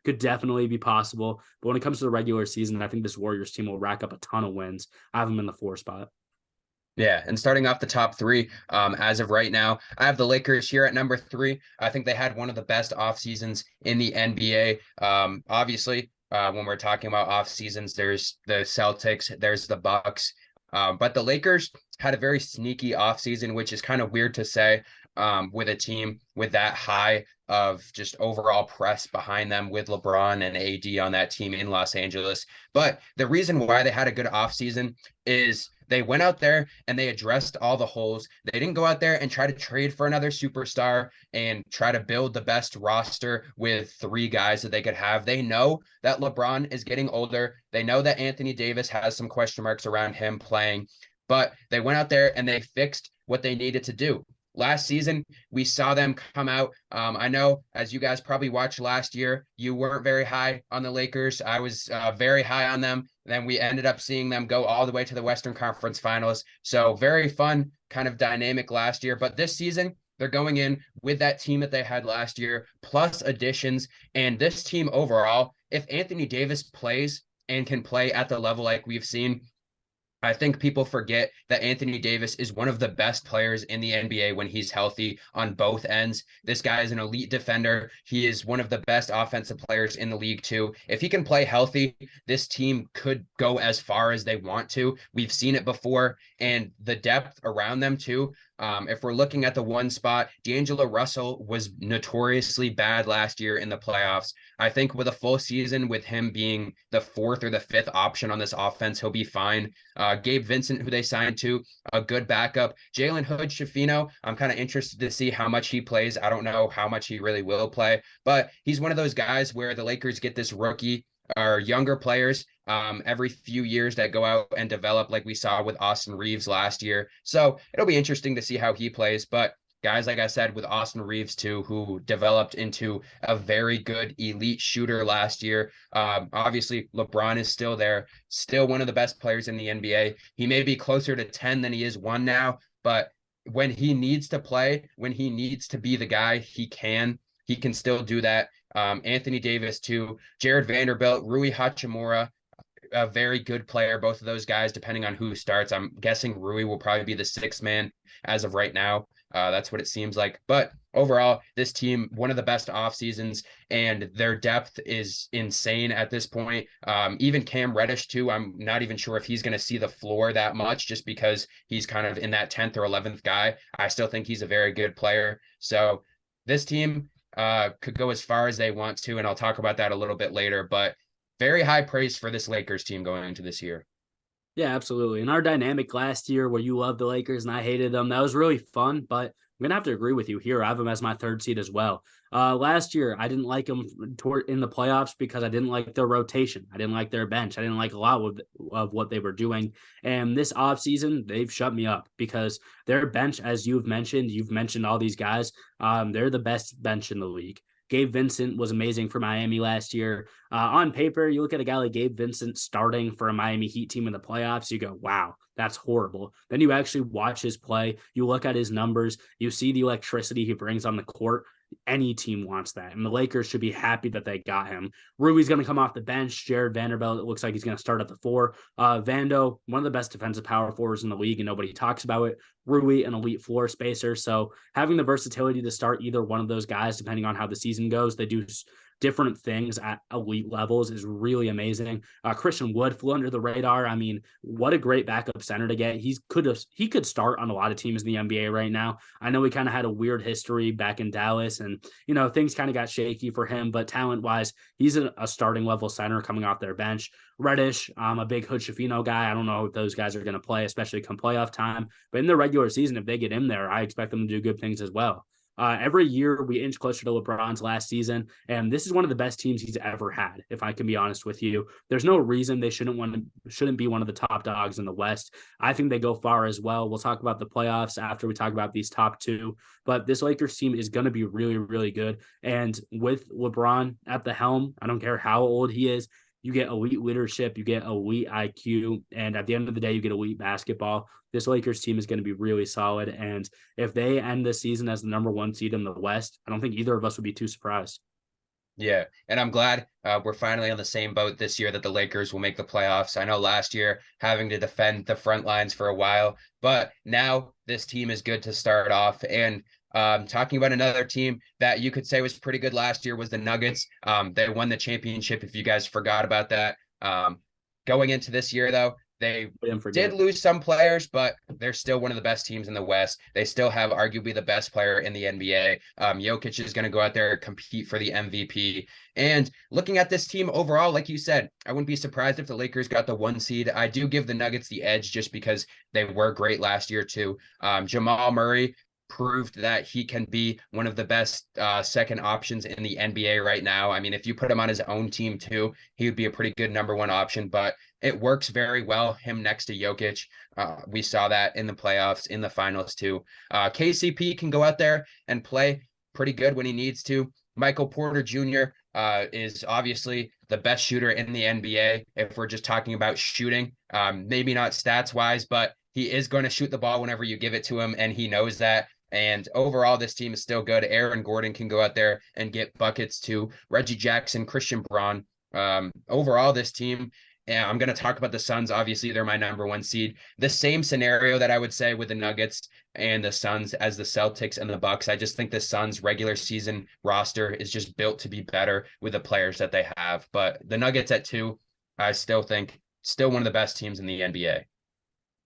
Could definitely be possible. But when it comes to the regular season, I think this Warriors team will rack up a ton of wins. I have them in the 4 spot. Yeah, and starting off the top 3, as of right now, I have the Lakers here at number 3. I think they had one of the best off seasons in the NBA. Obviously, when we're talking about off seasons, there's the Celtics, there's the Bucks, but the Lakers had a very sneaky off season, which is kind of weird to say with a team with that high of just overall press behind them with LeBron and AD on that team in Los Angeles. But the reason why they had a good offseason is they went out there and they addressed all the holes. They didn't go out there and try to trade for another superstar and try to build the best roster with 3 guys that they could have. They know that LeBron is getting older. They know that Anthony Davis has some question marks around him playing, but they went out there and they fixed what they needed to do. Last season, we saw them come out. I know, as you guys probably watched last year, you weren't very high on the Lakers. I was very high on them. Then we ended up seeing them go all the way to the Western Conference Finals. So very fun kind of dynamic last year. But this season, they're going in with that team that they had last year, plus additions. And this team overall, if Anthony Davis plays and can play at the level like we've seen, I think people forget that Anthony Davis is one of the best players in the NBA when he's healthy on both ends. This guy is an elite defender. He is one of the best offensive players in the league too. If he can play healthy, this team could go as far as they want to. We've seen it before, and the depth around them too. If we're looking at the 1 spot, D'Angelo Russell was notoriously bad last year in the playoffs. I think with a full season, with him being the 4th or the 5th option on this offense, he'll be fine. Gabe Vincent, who they signed to, a good backup. Jalen Hood-Schifino, I'm kind of interested to see how much he plays. I don't know how much he really will play, but he's one of those guys where the Lakers get this rookie or younger players every few years that go out and develop, like we saw with Austin Reeves last year. So it'll be interesting to see how he plays. But guys, like I said, with Austin Reeves too, who developed into a very good elite shooter last year. Obviously, LeBron is still there, still one of the best players in the NBA. He may be closer to 10 than he is 1 now, but when he needs to play, when he needs to be the guy, he can still do that. Anthony Davis too, Jared Vanderbilt, Rui Hachimura, a very good player, both of those guys, depending on who starts. I'm guessing Rui will probably be the 6th man as of right now. That's what it seems like. But overall, this team, one of the best off seasons, and their depth is insane at this point. Even Cam Reddish too. I'm not even sure if he's going to see the floor that much, just because he's kind of in that 10th or 11th guy. I still think he's a very good player. So this team could go as far as they want to, and I'll talk about that a little bit later. But very high praise for this Lakers team going into this year. Yeah, absolutely. And our dynamic last year where you loved the Lakers and I hated them, that was really fun, but I'm going to have to agree with you here. I have them as my 3rd seed as well. Last year, I didn't like them in the playoffs because I didn't like their rotation. I didn't like their bench. I didn't like a lot of what they were doing. And this offseason, they've shut me up because their bench, as you've mentioned all these guys, they're the best bench in the league. Gabe Vincent was amazing for Miami last year. On paper, you look at a guy like Gabe Vincent starting for a Miami Heat team in the playoffs, you go, wow, that's horrible. Then you actually watch his play, you look at his numbers, you see the electricity he brings on the court. Any team wants that. And the Lakers should be happy that they got him. Rui's going to come off the bench. Jared Vanderbilt, it looks like he's going to start at the 4. Vando, one of the best defensive power forwards in the league, and nobody talks about it. Rui, an elite floor spacer. So having the versatility to start either one of those guys, depending on how the season goes, they do different things at elite levels is really amazing. Christian Wood flew under the radar. I mean, what a great backup center to get. He could start on a lot of teams in the NBA right now. I know he kind of had a weird history back in Dallas, and things kind of got shaky for him. But talent wise, he's a starting level center coming off their bench. Reddish, I'm a big Hood Schifino guy. I don't know if those guys are going to play, especially come playoff time. But in the regular season, if they get in there, I expect them to do good things as well. Every year we inch closer to LeBron's last season, and this is one of the best teams he's ever had. If I can be honest with you, there's no reason they shouldn't be one of the top dogs in the West. I think they go far as well. We'll talk about the playoffs after we talk about these top two, but this Lakers team is going to be really, really good. And with LeBron at the helm, I don't care how old he is, you get elite leadership, you get elite IQ, and at the end of the day, you get elite basketball. This Lakers team is going to be really solid. And if they end the season as the number 1 seed in the West, I don't think either of us would be too surprised. Yeah, and I'm glad we're finally on the same boat this year that the Lakers will make the playoffs. I know last year having to defend the front lines for a while, but now this team is good to start off. And talking about another team that you could say was pretty good last year was the Nuggets. They won the championship, if you guys forgot about that. Going into this year, though, they did lose some players, but they're still one of the best teams in the West. They still have arguably the best player in the NBA. Jokic is going to go out there and compete for the MVP. And looking at this team overall, like you said, I wouldn't be surprised if the Lakers got the 1 seed. I do give the Nuggets the edge just because they were great last year too. Jamal Murray proved that he can be one of the best second options in the NBA right now. I mean, if you put him on his own team too, he would be a pretty good number 1 option, but it works very well, him next to Jokic. We saw that in the playoffs, in the finals too. KCP can go out there and play pretty good when he needs to. Michael Porter Jr. Is obviously the best shooter in the NBA if we're just talking about shooting. Maybe not stats-wise, but he is going to shoot the ball whenever you give it to him, and he knows that. And overall, this team is still good. Aaron Gordon can go out there and get buckets too. Reggie Jackson, Christian Braun. Overall, this team, yeah, I'm going to talk about the Suns. Obviously, they're my number 1 seed. The same scenario that I would say with the Nuggets and the Suns as the Celtics and the Bucks. I just think the Suns' regular season roster is just built to be better with the players that they have. But the Nuggets at 2, I still think still one of the best teams in the NBA.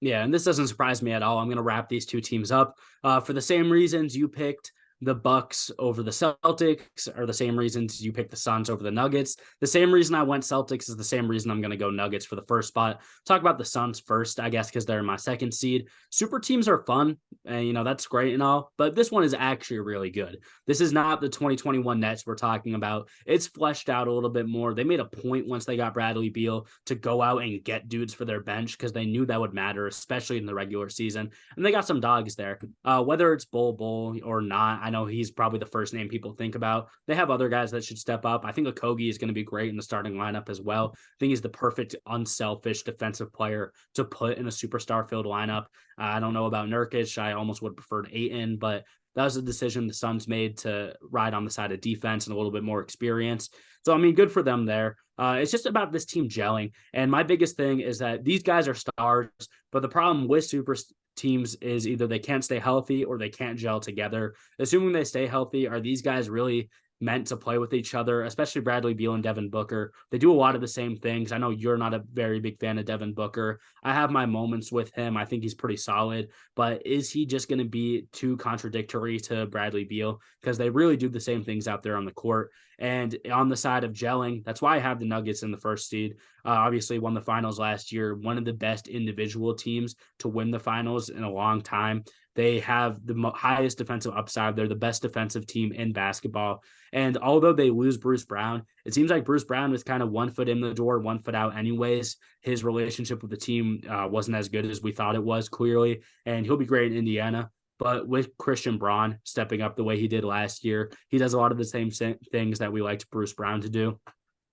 Yeah, and this doesn't surprise me at all. I'm going to wrap these two teams up for the same reasons you picked the Bucks over the Celtics, are the same reasons you picked the Suns over the Nuggets. The same reason I went Celtics is the same reason I'm going to go Nuggets for the first spot. Talk about the Suns first, I guess, because they're my 2nd seed. Super teams are fun, and that's great and all, but this one is actually really good. This is not the 2021 Nets we're talking about. It's fleshed out a little bit more. They made a point once they got Bradley Beal to go out and get dudes for their bench because they knew that would matter, especially in the regular season. And they got some dogs there. Whether it's Bull or not, I know he's probably the first name people think about. They have other guys that should step up. I think Okogie is going to be great in the starting lineup as well. I think he's the perfect unselfish defensive player to put in a superstar-filled lineup. I don't know about Nurkic. I almost would have preferred Ayton, but that was a decision the Suns made to ride on the side of defense and a little bit more experience. So, I mean, good for them there. It's just about this team gelling. And my biggest thing is that these guys are stars, but the problem with super teams is either they can't stay healthy or they can't gel together. Assuming they stay healthy, are these guys really meant to play with each other, especially Bradley Beal and Devin Booker? They do a lot of the same things. I know you're not a very big fan of Devin Booker. I have my moments with him. I think he's pretty solid, but is he just going to be too contradictory to Bradley Beal? Because they really do the same things out there on the court. And on the side of gelling, that's why I have the Nuggets in the 1st seed. Obviously won the finals last year, one of the best individual teams to win the finals in a long time. They have the highest defensive upside. They're the best defensive team in basketball. And although they lose Bruce Brown, it seems like Bruce Brown was kind of 1 foot in the door, 1 foot out anyways. His relationship with the team wasn't as good as we thought it was, clearly. And he'll be great in Indiana. But with Christian Braun stepping up the way he did last year, he does a lot of the same things that we liked Bruce Brown to do.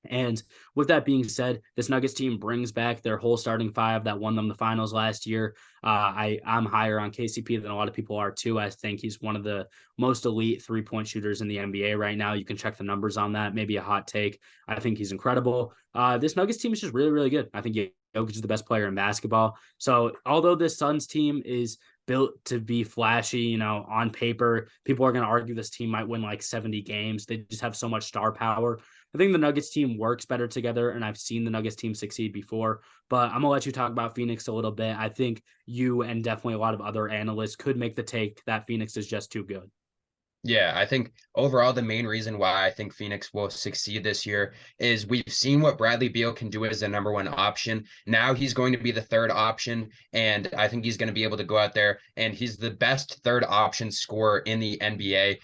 And with that being said, this Nuggets team brings back their whole starting five that won them the finals last year. I'm higher on KCP than a lot of people are too. I think he's one of the most elite 3-point shooters in the NBA right now. You can check the numbers on that. Maybe a hot take. I think he's incredible. This Nuggets team is just really, really good. I think Jokic is the best player in basketball. So although this Suns team is built to be flashy, on paper, people are going to argue this team might win like 70 games. They just have so much star power. I think the Nuggets team works better together, and I've seen the Nuggets team succeed before. But I'm going to let you talk about Phoenix a little bit. I think you and definitely a lot of other analysts could make the take that Phoenix is just too good. Yeah, I think overall the main reason why I think Phoenix will succeed this year is we've seen what Bradley Beal can do as the number one option. Now he's going to be the third option, and I think he's going to be able to go out there and he's the best third option scorer in the NBA.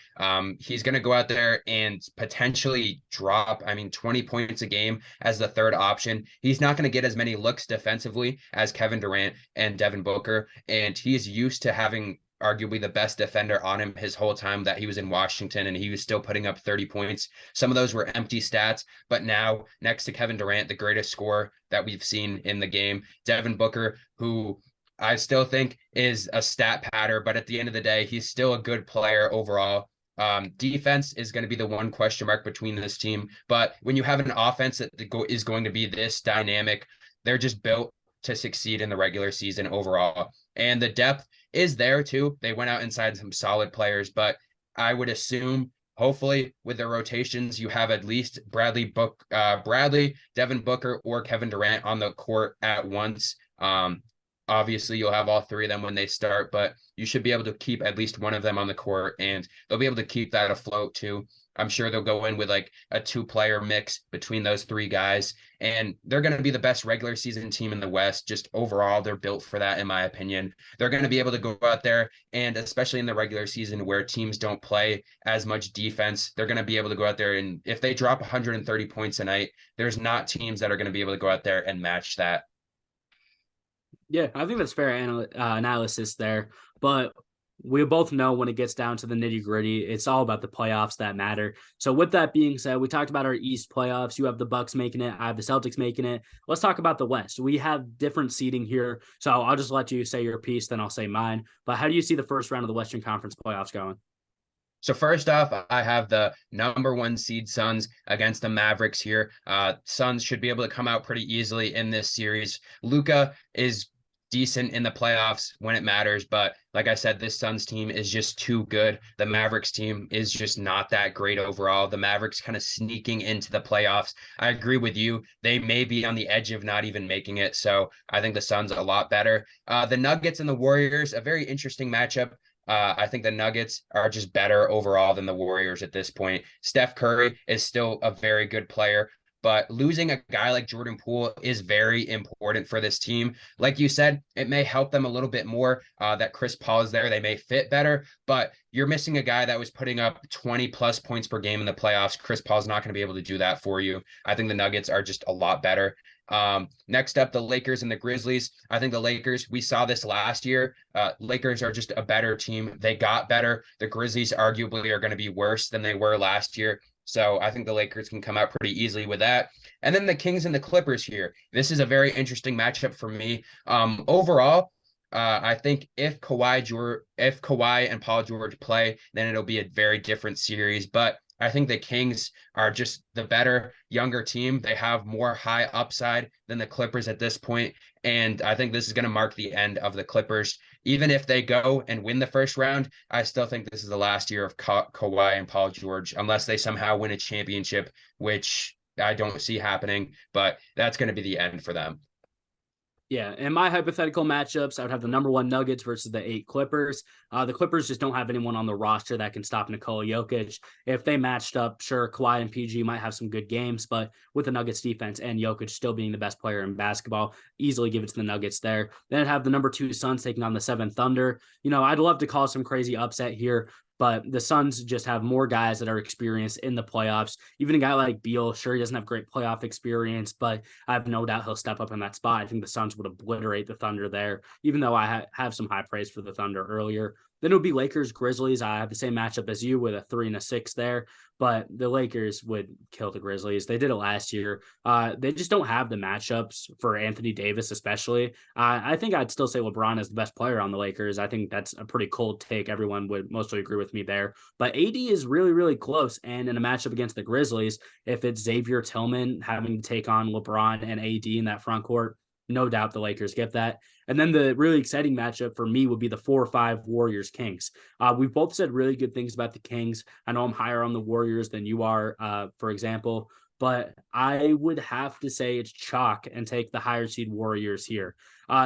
He's going to go out there and potentially drop, 20 points a game as the third option. He's not going to get as many looks defensively as Kevin Durant and Devin Booker, and he's used to having arguably the best defender on him his whole time that he was in Washington, and he was still putting up 30 points. Some of those were empty stats, but now next to Kevin Durant, the greatest scorer that we've seen in the game, Devin Booker, who I still think is a stat patter, but at the end of the day, he's still a good player overall. Defense is going to be the one question mark between this team, but when you have an offense that is going to be this dynamic, they're just built to succeed in the regular season overall. And the depth is there too. They went out and signed some solid players, but I would assume, hopefully, with their rotations, you have at least Bradley, Devin Booker, or Kevin Durant on the court at once. Obviously, you'll have all three of them when they start, but you should be able to keep at least one of them on the court, and they'll be able to keep that afloat too. I'm sure they'll go in with like a 2-player mix between those three guys, and they're going to be the best regular season team in the West. Just overall, they're built for that, in my opinion. They're going to be able to go out there, and especially in the regular season where teams don't play as much defense, they're going to be able to go out there, and if they drop 130 points a night, there's not teams that are going to be able to go out there and match that. Yeah, I think that's fair analysis there. But we both know when it gets down to the nitty gritty, it's all about the playoffs that matter. So with that being said, we talked about our East playoffs. You have the Bucks making it. I have the Celtics making it. Let's talk about the West. We have different seeding here. So I'll just let you say your piece, then I'll say mine. But how do you see the first round of the Western Conference playoffs going? So first off, I have the number one seed Suns against the Mavericks here. Suns should be able to come out pretty easily in this series. Luka is decent in the playoffs when it matters, but like I said, this Suns team is just too good. The Mavericks team is just not that great overall. The Mavericks kind of sneaking into the playoffs. I agree with you. They may be on the edge of not even making it. So I think the Suns are a lot better. The Nuggets and the Warriors, a very interesting matchup. I think the Nuggets are just better overall than the Warriors at this point. Steph Curry is still a very good player, but losing a guy like Jordan Poole is very important for this team. Like you said, it may help them a little bit more that Chris Paul is there. They may fit better, but you're missing a guy that was putting up 20 plus points per game in the playoffs. Chris Paul's not going to be able to do that for you. I think the Nuggets are just a lot better. Next up, the Lakers and the Grizzlies. I think the Lakers, we saw this last year. Lakers are just a better team. They got better. The Grizzlies arguably are going to be worse than they were last year. So I think the Lakers can come out pretty easily with that. And then the Kings and the Clippers here. This is a very interesting matchup for me. Overall, I think if Kawhi and Paul George play, then it'll be a very different series. But I think the Kings are just the better, younger team. They have more high upside than the Clippers at this point. And I think this is going to mark the end of the Clippers. Even if they go and win the first round, I still think this is the last year of Kawhi and Paul George, unless they somehow win a championship, which I don't see happening. But that's going to be the end for them. Yeah, in my hypothetical matchups, I would have the number one Nuggets versus the 8 Clippers. The Clippers just don't have anyone on the roster that can stop Nikola Jokic. If they matched up, sure, Kawhi and PG might have some good games, but with the Nuggets defense and Jokic still being the best player in basketball, easily give it to the Nuggets there. Then I'd have the number 2 Suns taking on the 7 Thunder. I'd love to call some crazy upset here, but the Suns just have more guys that are experienced in the playoffs. Even a guy like Beal, sure, he doesn't have great playoff experience, but I have no doubt he'll step up in that spot. I think the Suns would obliterate the Thunder there, even though I have some high praise for the Thunder earlier. Then it would be Lakers Grizzlies. I have the same matchup as you with a 3 and a 6 there, but the Lakers would kill the Grizzlies. They did it last year. They just don't have the matchups for Anthony Davis, especially. I think I'd still say LeBron is the best player on the Lakers. I think that's a pretty cold take. Everyone would mostly agree with me there. But AD is really, really close. And in a matchup against the Grizzlies, if it's Xavier Tillman having to take on LeBron and AD in that front court, no doubt the Lakers get that. And then the really exciting matchup for me would be the 4-5 Warriors Kings. We've both said really good things about the Kings. I know I'm higher on the Warriors than you are, for example, but I would have to say it's chalk and take the higher seed Warriors here.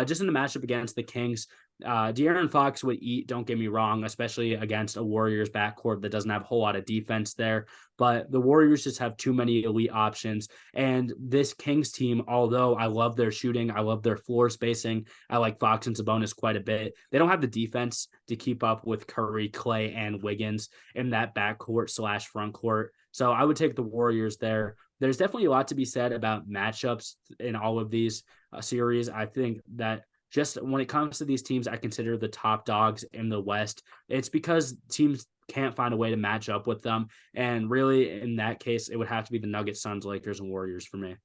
Just in the matchup against the Kings, De'Aaron Fox would eat, don't get me wrong, especially against a Warriors backcourt that doesn't have a whole lot of defense there. But the Warriors just have too many elite options. And this Kings team, although I love their shooting, I love their floor spacing, I like Fox and Sabonis quite a bit. They don't have the defense to keep up with Curry, Clay, and Wiggins in that backcourt / front court. So I would take the Warriors there. There's definitely a lot to be said about matchups in all of these series. I think that just when it comes to these teams, I consider the top dogs in the West. It's because teams can't find a way to match up with them. And really, in that case, it would have to be the Nuggets, Suns, Lakers, and Warriors for me.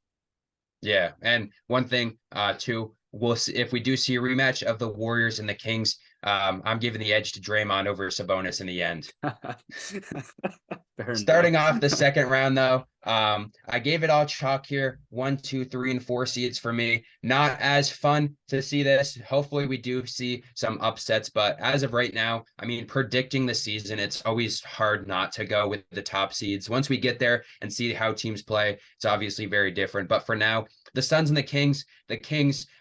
Yeah, and one thing too, we'll see if we do see a rematch of the Warriors and the Kings. I'm giving the edge to Draymond over Sabonis in the end. Starting off the second round, though, I gave it all chalk here. 1, 2, 3, and 4 seeds for me. Not as fun to see this. Hopefully, we do see some upsets, but as of right now, I mean, predicting the season, it's always hard not to go with the top seeds. Once we get there and see how teams play, it's obviously very different. But for now, the Suns and the Kings,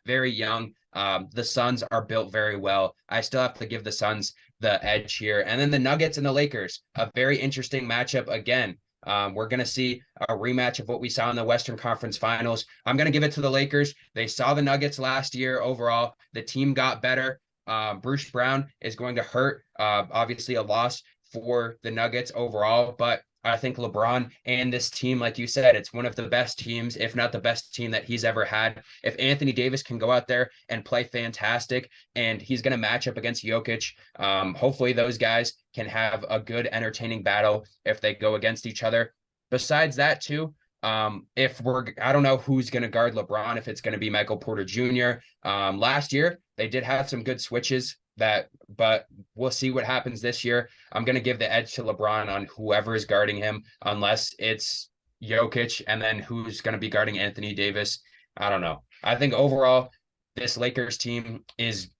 very young. The Suns are built very well. I still have to give the Suns the edge here. And then the Nuggets and the Lakers, a very interesting matchup again. We're going to see a rematch of what we saw in the Western Conference Finals. I'm going to give it to the Lakers. They saw the Nuggets last year overall. The team got better. Bruce Brown is going to hurt. Obviously, a loss for the Nuggets overall, but I think LeBron and this team, like you said, it's one of the best teams, if not the best team that he's ever had. If Anthony Davis can go out there and play fantastic and he's going to match up against Jokic, hopefully those guys can have a good, entertaining battle if they go against each other. Besides that, too, I don't know who's going to guard LeBron, if it's going to be Michael Porter Jr. Last year, they did have some good switches but we'll see what happens this year. I'm going to give the edge to LeBron on whoever is guarding him, unless it's Jokic, and then who's going to be guarding Anthony Davis. I don't know. I think overall, this Lakers team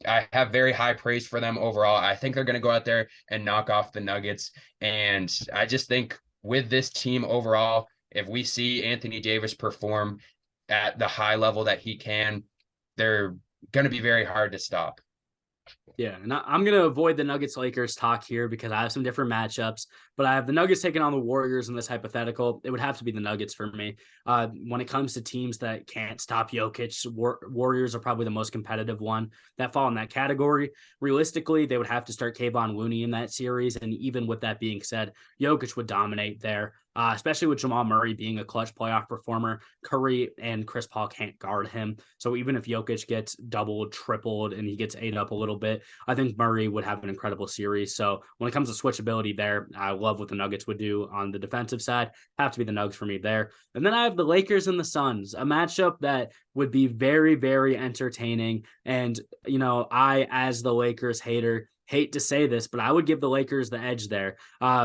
I have very high praise for them overall. I think they're going to go out there and knock off the Nuggets. And I just think with this team overall, if we see Anthony Davis perform at the high level that he can, they're going to be very hard to stop. Yeah, and I'm going to avoid the Nuggets-Lakers talk here because I have some different matchups, but I have the Nuggets taking on the Warriors in this hypothetical. It would have to be the Nuggets for me. When it comes to teams that can't stop Jokic, Warriors are probably the most competitive one that fall in that category. Realistically, they would have to start Kayvon Looney in that series, and even with that being said, Jokic would dominate there. Especially with Jamal Murray being a clutch playoff performer. Curry and Chris Paul can't guard him. So even if Jokic gets doubled, tripled, and he gets ate up a little bit, I think Murray would have an incredible series. So when it comes to switchability there, I love what the Nuggets would do on the defensive side. Have to be the Nuggets for me there. And then I have the Lakers and the Suns, a matchup that would be very, very entertaining. And, I, as the Lakers hater, hate to say this, but I would give the Lakers the edge there.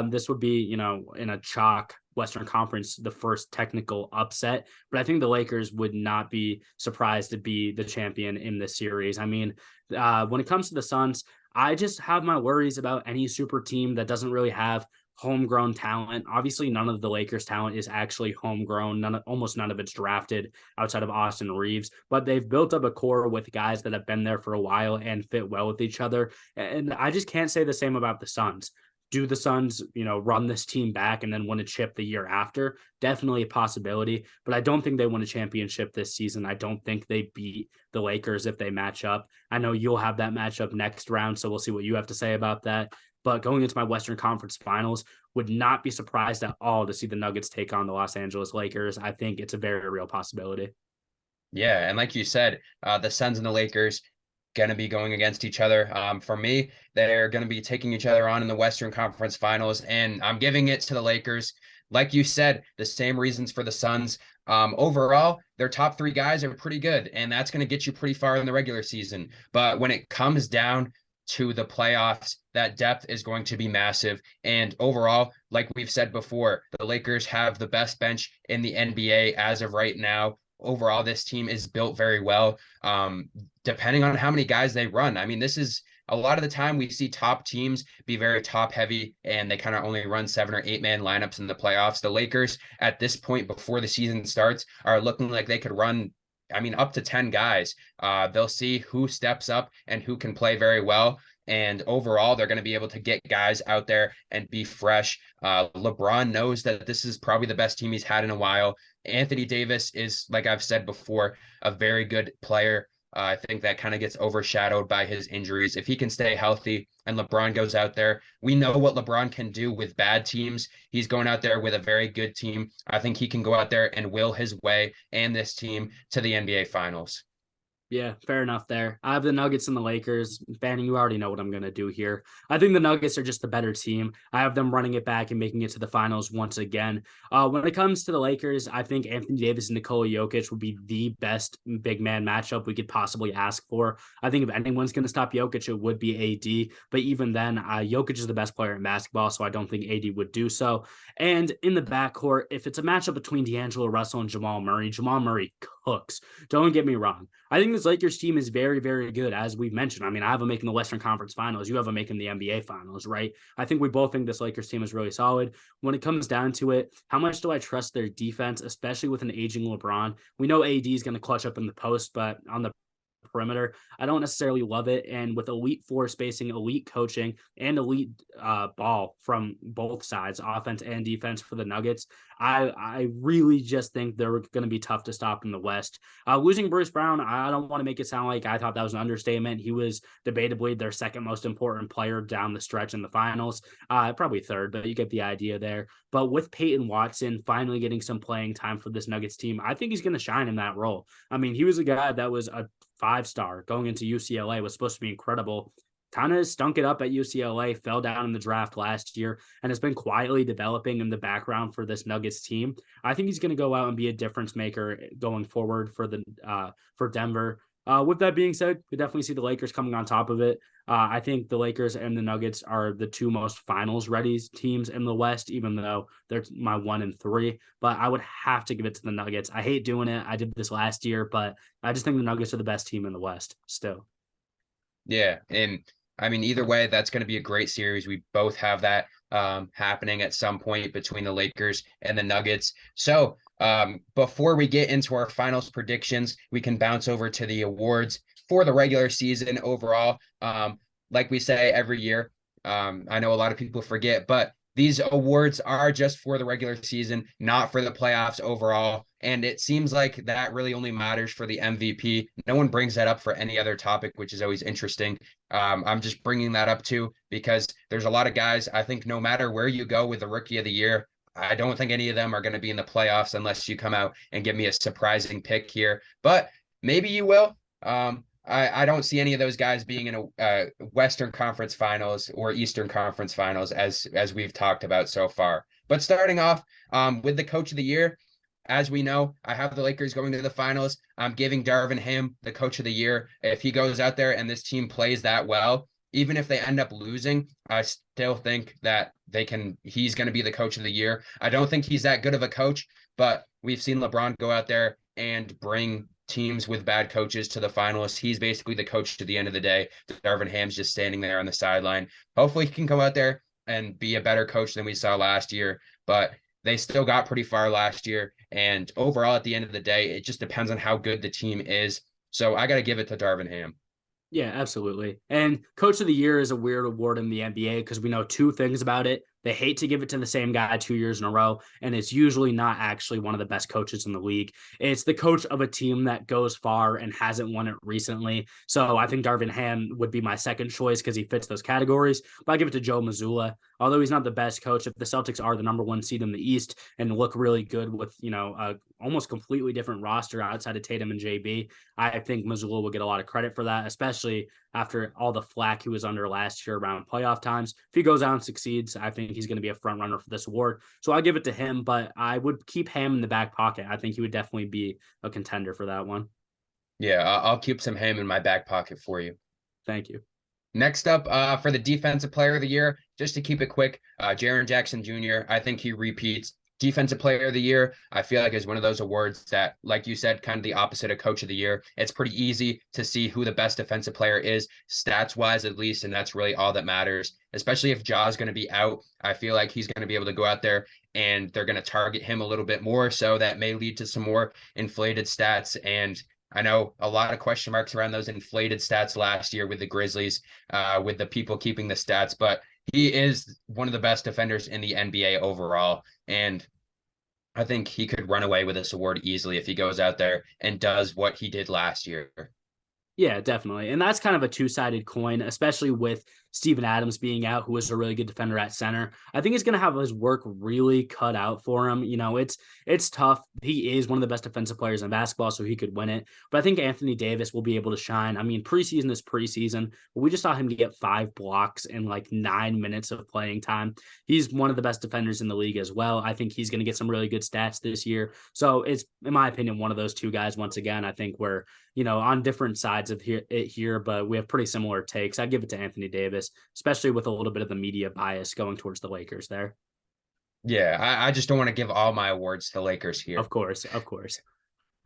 This would be, in a chalk Western Conference, the first technical upset, but I think the Lakers would not be surprised to be the champion in this series. I mean, when it comes to the Suns, I just have my worries about any super team that doesn't really have homegrown talent. Obviously, none of the Lakers' talent is actually homegrown. Almost none of it's drafted outside of Austin Reeves, but they've built up a core with guys that have been there for a while and fit well with each other. And I just can't say the same about the Suns. Do the Suns, run this team back and then win a chip the year after? Definitely a possibility, but I don't think they win a championship this season. I don't think they beat the Lakers if they match up. I know you'll have that matchup next round, so we'll see what you have to say about that. But going into my Western Conference Finals, would not be surprised at all to see the Nuggets take on the Los Angeles Lakers. I think it's a very real possibility. Yeah, and like you said, the Suns and the Lakers, going to be going against each other. For me, they're going to be taking each other on in the Western Conference Finals, and I'm giving it to the Lakers. Like you said, the same reasons for the Suns. Overall, their top three guys are pretty good, and that's going to get you pretty far in the regular season. But when it comes down to the playoffs, that depth is going to be massive. And overall, like we've said before, the Lakers have the best bench in the NBA as of right now. Overall, this team is built very well. Depending on how many guys they run. I mean, this is a lot of the time we see top teams be very top heavy and they kind of only run 7 or 8 man lineups in the playoffs. The Lakers at this point before the season starts are looking like they could run, I mean, up to 10 guys. They'll see who steps up and who can play very well. And overall, they're going to be able to get guys out there and be fresh. LeBron knows that this is probably the best team he's had in a while. Anthony Davis is, like I've said before, a very good player. I think that kind of gets overshadowed by his injuries. If he can stay healthy and LeBron goes out there, we know what LeBron can do with bad teams. He's going out there with a very good team. I think he can go out there and will his way and this team to the NBA Finals. Yeah, fair enough there. I have the Nuggets and the Lakers. Banning, you already know what I'm going to do here. I think the Nuggets are just the better team. I have them running it back and making it to the finals once again. When it comes to the Lakers, I think Anthony Davis and Nikola Jokic would be the best big man matchup we could possibly ask for. I think if anyone's going to stop Jokic, it would be AD. But even then, Jokic is the best player in basketball, so I don't think AD would do so. And in the backcourt, if it's a matchup between D'Angelo Russell and Jamal Murray cooks. Don't get me wrong. I think this Lakers team is very, very good, as we've mentioned. I mean, I have them making the Western Conference Finals. You have them making the NBA Finals, right? I think we both think this Lakers team is really solid. When it comes down to it, how much do I trust their defense, especially with an aging LeBron? We know AD is going to clutch up in the post, but on the perimeter, I don't necessarily love it. And with elite floor spacing, elite coaching, and elite ball from both sides, offense and defense for the Nuggets, I really just think they're going to be tough to stop in the West. Losing Bruce Brown, I don't want to make it sound like I thought that was an understatement. He was debatably their second most important player down the stretch in the finals, probably third, but you get the idea there. But with Peyton Watson finally getting some playing time for this Nuggets team, I think he's going to shine in that role. I mean, he was a guy that was a 5-star going into UCLA, was supposed to be incredible. Kind of stunk it up at UCLA, fell down in the draft last year, and has been quietly developing in the background for this Nuggets team. I think he's going to go out and be a difference maker going forward for Denver. With that being said, we definitely see the Lakers coming on top of it. I think the Lakers and the Nuggets are the two most finals ready teams in the West, even though they're my 1 and 3. But I would have to give it to the Nuggets. I hate doing it. I did this last year, but I just think the Nuggets are the best team in the West still. Yeah. And I mean, either way, that's going to be a great series. We both have that happening at some point between the Lakers and the Nuggets. So before we get into our finals predictions, we can bounce over to the awards for the regular season overall. Like we say every year, I know a lot of people forget, but these awards are just for the regular season, not for the playoffs overall. And it seems like that really only matters for the MVP. No one brings that up for any other topic, which is always interesting. I'm just bringing that up too, because there's a lot of guys, I think no matter where you go with the rookie of the year, I don't think any of them are going to be in the playoffs unless you come out and give me a surprising pick here, but maybe you will. I don't see any of those guys being in a Western Conference Finals or Eastern Conference Finals as we've talked about so far. But starting off with the Coach of the Year, as we know, I have the Lakers going to the finals. I'm giving Darvin Ham the Coach of the Year. If he goes out there and this team plays that well, even if they end up losing, I still think that he's going to be the Coach of the Year. I don't think he's that good of a coach, but we've seen LeBron go out there and bring teams with bad coaches to the finals. He's basically the coach to the end of the day. Darvin Ham's just standing there on the sideline. Hopefully he can go out there and be a better coach than we saw last year, but they still got pretty far last year. And overall, at the end of the day, it just depends on how good the team is. So I got to give it to Darvin Ham. Yeah, absolutely. And Coach of the Year is a weird award in the NBA because we know two things about it. They hate to give it to the same guy 2 years in a row, and it's usually not actually one of the best coaches in the league. It's the coach of a team that goes far and hasn't won it recently. So I think Darvin Ham would be my second choice because he fits those categories. But I give it to Joe Mazzulla. Although he's not the best coach, if the Celtics are the number one seed in the East and look really good with, a almost completely different roster outside of Tatum and JB, I think Mazzulla will get a lot of credit for that, especially after all the flack he was under last year around playoff times. If he goes out and succeeds, I think he's going to be a front runner for this award. So I'll give it to him, but I would keep Ham in the back pocket. I think he would definitely be a contender for that one. Yeah, I'll keep some Ham in my back pocket for you. Thank you. Next up, for the Defensive Player of the Year, just to keep it quick, Jaren Jackson Jr., I think he repeats. Defensive Player of the Year, I feel like is one of those awards that, like you said, kind of the opposite of Coach of the Year. It's pretty easy to see who the best defensive player is, stats-wise at least, and that's really all that matters. Especially if Ja's going to be out, I feel like he's going to be able to go out there and they're going to target him a little bit more, so that may lead to some more inflated stats. And I know a lot of question marks around those inflated stats last year with the Grizzlies, with the people keeping the stats, but he is one of the best defenders in the NBA overall. And I think he could run away with this award easily if he goes out there and does what he did last year. Yeah, definitely. And that's kind of a two-sided coin, especially with Steven Adams being out, who was a really good defender at center. I think he's going to have his work really cut out for him. It's tough. He is one of the best defensive players in basketball, so he could win it. But I think Anthony Davis will be able to shine. I mean, preseason is preseason, but we just saw him get 5 blocks in like 9 minutes of playing time. He's one of the best defenders in the league as well. I think he's going to get some really good stats this year. So it's, in my opinion, one of those two guys. Once again, I think we're on different sides of here, but we have pretty similar takes. I'd give it to Anthony Davis, especially with a little bit of the media bias going towards the Lakers there. Yeah, I just don't want to give all my awards to Lakers here. Of course, of course.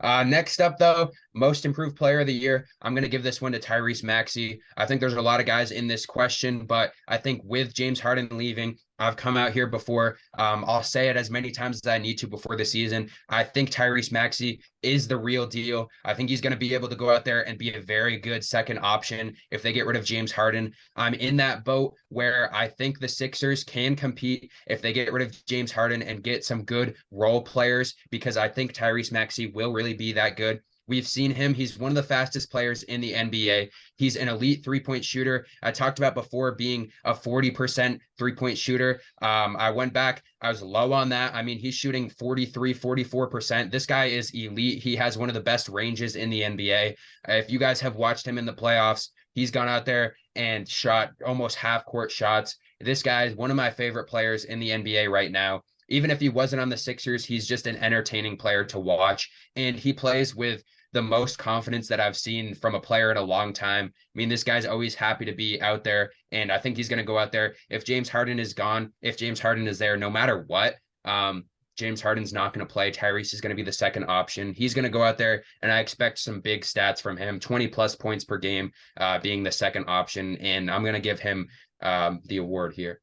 Next up, though, most improved player of the year. I'm going to give this one to Tyrese Maxey. I think there's a lot of guys in this question, but I think with James Harden leaving, I've come out here before. I'll say it as many times as I need to before the season. I think Tyrese Maxey is the real deal. I think he's going to be able to go out there and be a very good second option if they get rid of James Harden. I'm in that boat where I think the Sixers can compete if they get rid of James Harden and get some good role players, because I think Tyrese Maxey will really be that good. We've seen him. He's one of the fastest players in the NBA. He's an elite three-point shooter. I talked about before being a 40% three-point shooter. I went back. I was low on that. I mean, he's shooting 43, 44%. This guy is elite. He has one of the best ranges in the NBA. If you guys have watched him in the playoffs, he's gone out there and shot almost half-court shots. This guy is one of my favorite players in the NBA right now. Even if he wasn't on the Sixers, he's just an entertaining player to watch. And he plays with the most confidence that I've seen from a player in a long time. I mean, this guy's always happy to be out there. And I think he's going to go out there. If James Harden is gone, if James Harden is there, no matter what, James Harden's not going to play. Tyrese is going to be the second option. He's going to go out there, and I expect some big stats from him, 20-plus points per game, being the second option. And I'm going to give him the award here.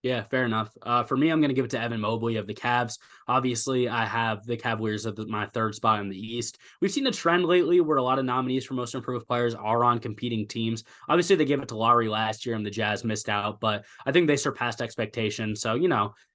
Yeah, fair enough. For me, I'm going to give it to Evan Mobley of the Cavs. Obviously, I have the Cavaliers at my third spot in the East. We've seen a trend lately where a lot of nominees for most improved players are on competing teams. Obviously, they gave it to Lowry last year and the Jazz missed out, but I think they surpassed expectations. So,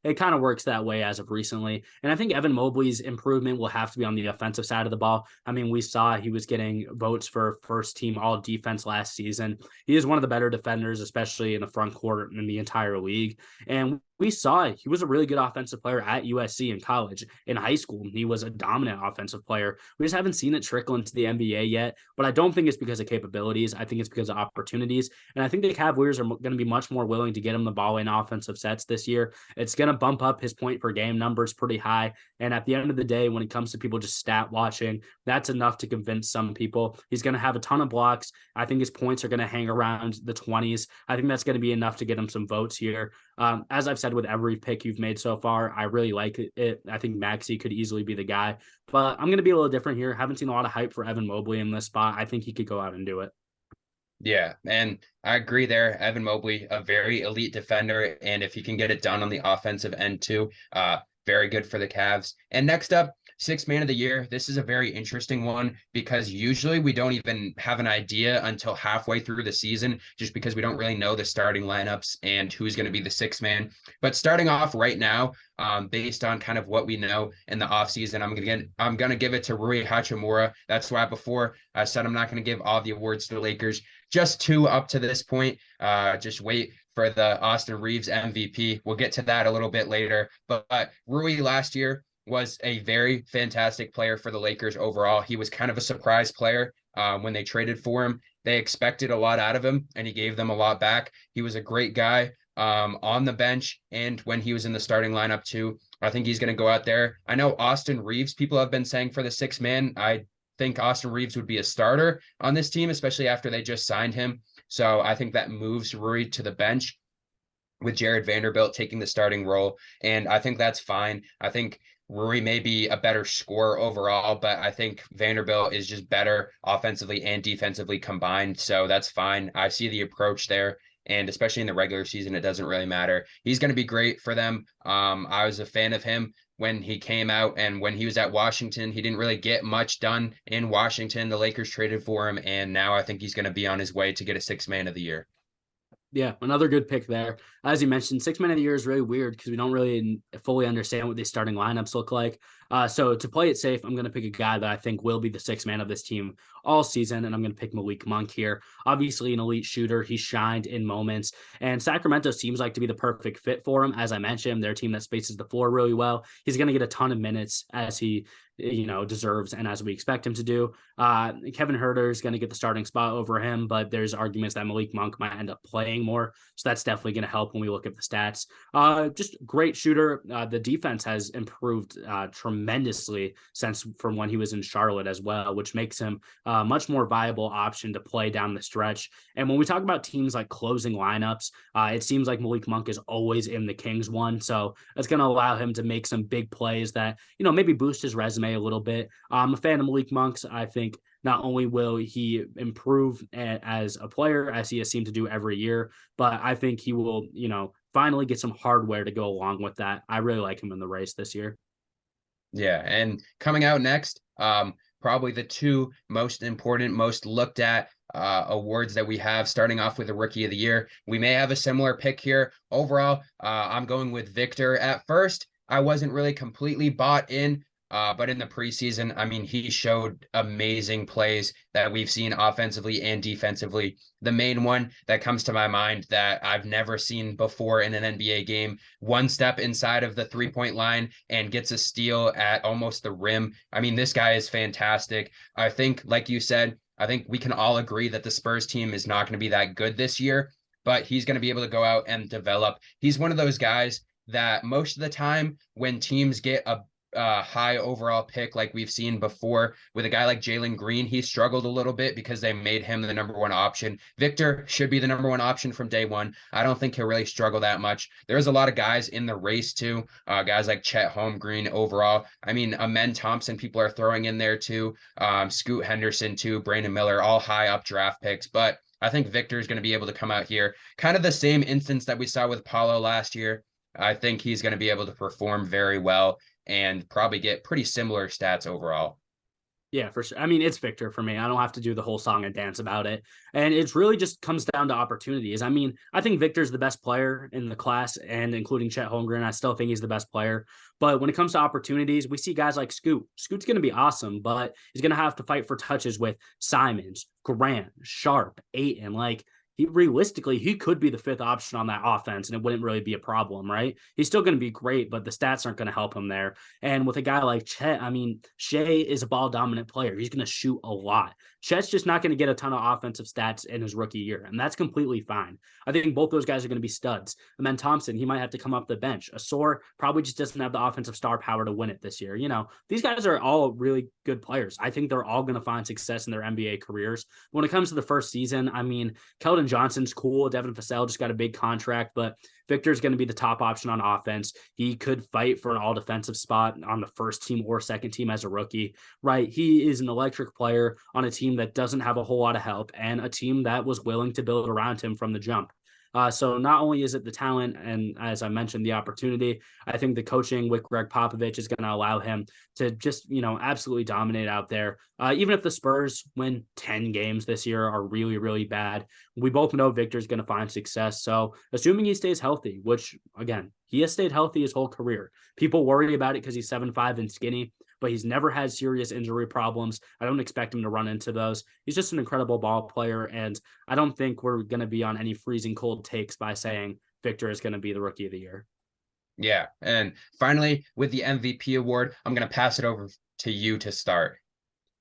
it kind of works that way as of recently. And I think Evan Mobley's improvement will have to be on the offensive side of the ball. I mean, we saw he was getting votes for first team all defense last season. He is one of the better defenders, especially in the front court in the entire league. And we saw he was a really good offensive player at USC in college. In high school, he was a dominant offensive player. We just haven't seen it trickle into the NBA yet, but I don't think it's because of capabilities. I think it's because of opportunities. And I think the Cavaliers are going to be much more willing to get him the ball in offensive sets this year. It's going to bump up his point per game numbers pretty high. And at the end of the day, when it comes to people just stat watching, that's enough to convince some people. He's going to have a ton of blocks. I think his points are going to hang around the 20s. I think that's going to be enough to get him some votes here. As I've said with every pick you've made so far, I really like it. I think Maxey could easily be the guy, but I'm going to be a little different here. Haven't seen a lot of hype for Evan Mobley in this spot. I think he could go out and do it. Yeah, and I agree there. Evan Mobley, a very elite defender, and if he can get it done on the offensive end too, very good for the Cavs. And next up, sixth man of the year, this is a very interesting one because usually we don't even have an idea until halfway through the season, just because we don't really know the starting lineups and who's going to be the sixth man. But starting off right now, based on kind of what we know in the offseason, I'm gonna give it to Rui Hachimura. That's why before I said I'm not going to give all the awards to the Lakers, just two up to this point. Just wait for the Austin Reeves MVP. We'll get to that a little bit later. But Rui last year was a very fantastic player for the Lakers overall. He was kind of a surprise player when they traded for him. They expected a lot out of him, and he gave them a lot back. He was a great guy on the bench and when he was in the starting lineup too. I think he's going to go out there. I know Austin Reeves, people have been saying for the sixth man. I think Austin Reeves would be a starter on this team, especially after they just signed him. So I think that moves Rui to the bench with Jared Vanderbilt taking the starting role. And I think that's fine. I think Rui may be a better scorer overall, but I think Vanderbilt is just better offensively and defensively combined. So that's fine. I see the approach there. And especially in the regular season, it doesn't really matter. He's going to be great for them. I was a fan of him when he came out, and when he was at Washington, he didn't really get much done in Washington. The Lakers traded for him, and now I think he's going to be on his way to get a sixth man of the year. Yeah, another good pick there. As you mentioned, sixth man of the year is really weird because we don't really fully understand what these starting lineups look like. So to play it safe, I'm going to pick a guy that I think will be the sixth man of this team all season, and I'm going to pick Malik Monk here. Obviously, an elite shooter. He shined in moments, and Sacramento seems like to be the perfect fit for him. As I mentioned, they're a team that spaces the floor really well. He's going to get a ton of minutes as he deserves and as we expect him to do. Kevin Huerter is going to get the starting spot over him, but there's arguments that Malik Monk might end up playing more. So that's definitely going to help when we look at the stats. Just great shooter. The defense has improved tremendously since from when he was in Charlotte as well, which makes him a much more viable option to play down the stretch. And when we talk about teams like closing lineups, it seems like Malik Monk is always in the Kings one. So it's going to allow him to make some big plays that, maybe boost his resume a little bit. I'm a fan of Malik Monk's. I think not only will he improve as a player, as he has seemed to do every year, but I think he will, finally get some hardware to go along with that. I really like him in the race this year. Yeah, and coming out next, probably the two most important, most looked at awards that we have, starting off with the Rookie of the Year. We may have a similar pick here. Overall, I'm going with Victor. At first, I wasn't really completely bought in, but in the preseason, I mean, he showed amazing plays that we've seen offensively and defensively. The main one that comes to my mind that I've never seen before in an NBA game, one step inside of the three-point line and gets a steal at almost the rim. I mean, this guy is fantastic. I think, like you said, I think we can all agree that the Spurs team is not going to be that good this year, but he's going to be able to go out and develop. He's one of those guys that most of the time when teams get a high overall pick like we've seen before with a guy like Jalen Green, he struggled a little bit because they made him the number one option. Victor should be the number one option from day one. I don't think he'll really struggle that much. There's a lot of guys in the race too, guys like Chet Holmgren overall. I mean, Amen Thompson, people are throwing in there too. Scoot Henderson too, Brandon Miller, all high up draft picks. But I think Victor is going to be able to come out here. Kind of the same instance that we saw with Paulo last year. I think he's going to be able to perform very well and probably get pretty similar stats overall. Yeah, for sure. I mean, it's Victor for me. I don't have to do the whole song and dance about it. And it really just comes down to opportunities. I mean, I think Victor's the best player in the class, and including Chet Holmgren, I still think he's the best player. But when it comes to opportunities, we see guys like Scoot. Scoot's going to be awesome, but he's going to have to fight for touches with Simons, Grant, Sharp, Ayton. Like, he could be the fifth option on that offense, and it wouldn't really be a problem, right? He's still going to be great, but the stats aren't going to help him there. And with a guy like Chet, I mean, Shea is a ball dominant player. He's going to shoot a lot. Chet's just not going to get a ton of offensive stats in his rookie year, and that's completely fine. I think both those guys are going to be studs. And then Thompson, he might have to come up the bench. Asor probably just doesn't have the offensive star power to win it this year. These guys are all really good players. I think they're all going to find success in their NBA careers. When it comes to the first season, I mean, Keldon Johnson's cool. Devin Vassell just got a big contract, but Victor's going to be the top option on offense. He could fight for an all defensive spot on the first team or second team as a rookie, right? He is an electric player on a team that doesn't have a whole lot of help and a team that was willing to build around him from the jump. So not only is it the talent and, as I mentioned, the opportunity, I think the coaching with Greg Popovich is going to allow him to just, absolutely dominate out there. Even if the Spurs win 10 games this year are really, really bad, we both know Victor's going to find success. So assuming he stays healthy, which again, he has stayed healthy his whole career. People worry about it because he's 7'5" and skinny, but he's never had serious injury problems. I don't expect him to run into those. He's just an incredible ball player. And I don't think we're going to be on any freezing cold takes by saying Victor is going to be the rookie of the year. Yeah. And finally, with the MVP award, I'm going to pass it over to you to start.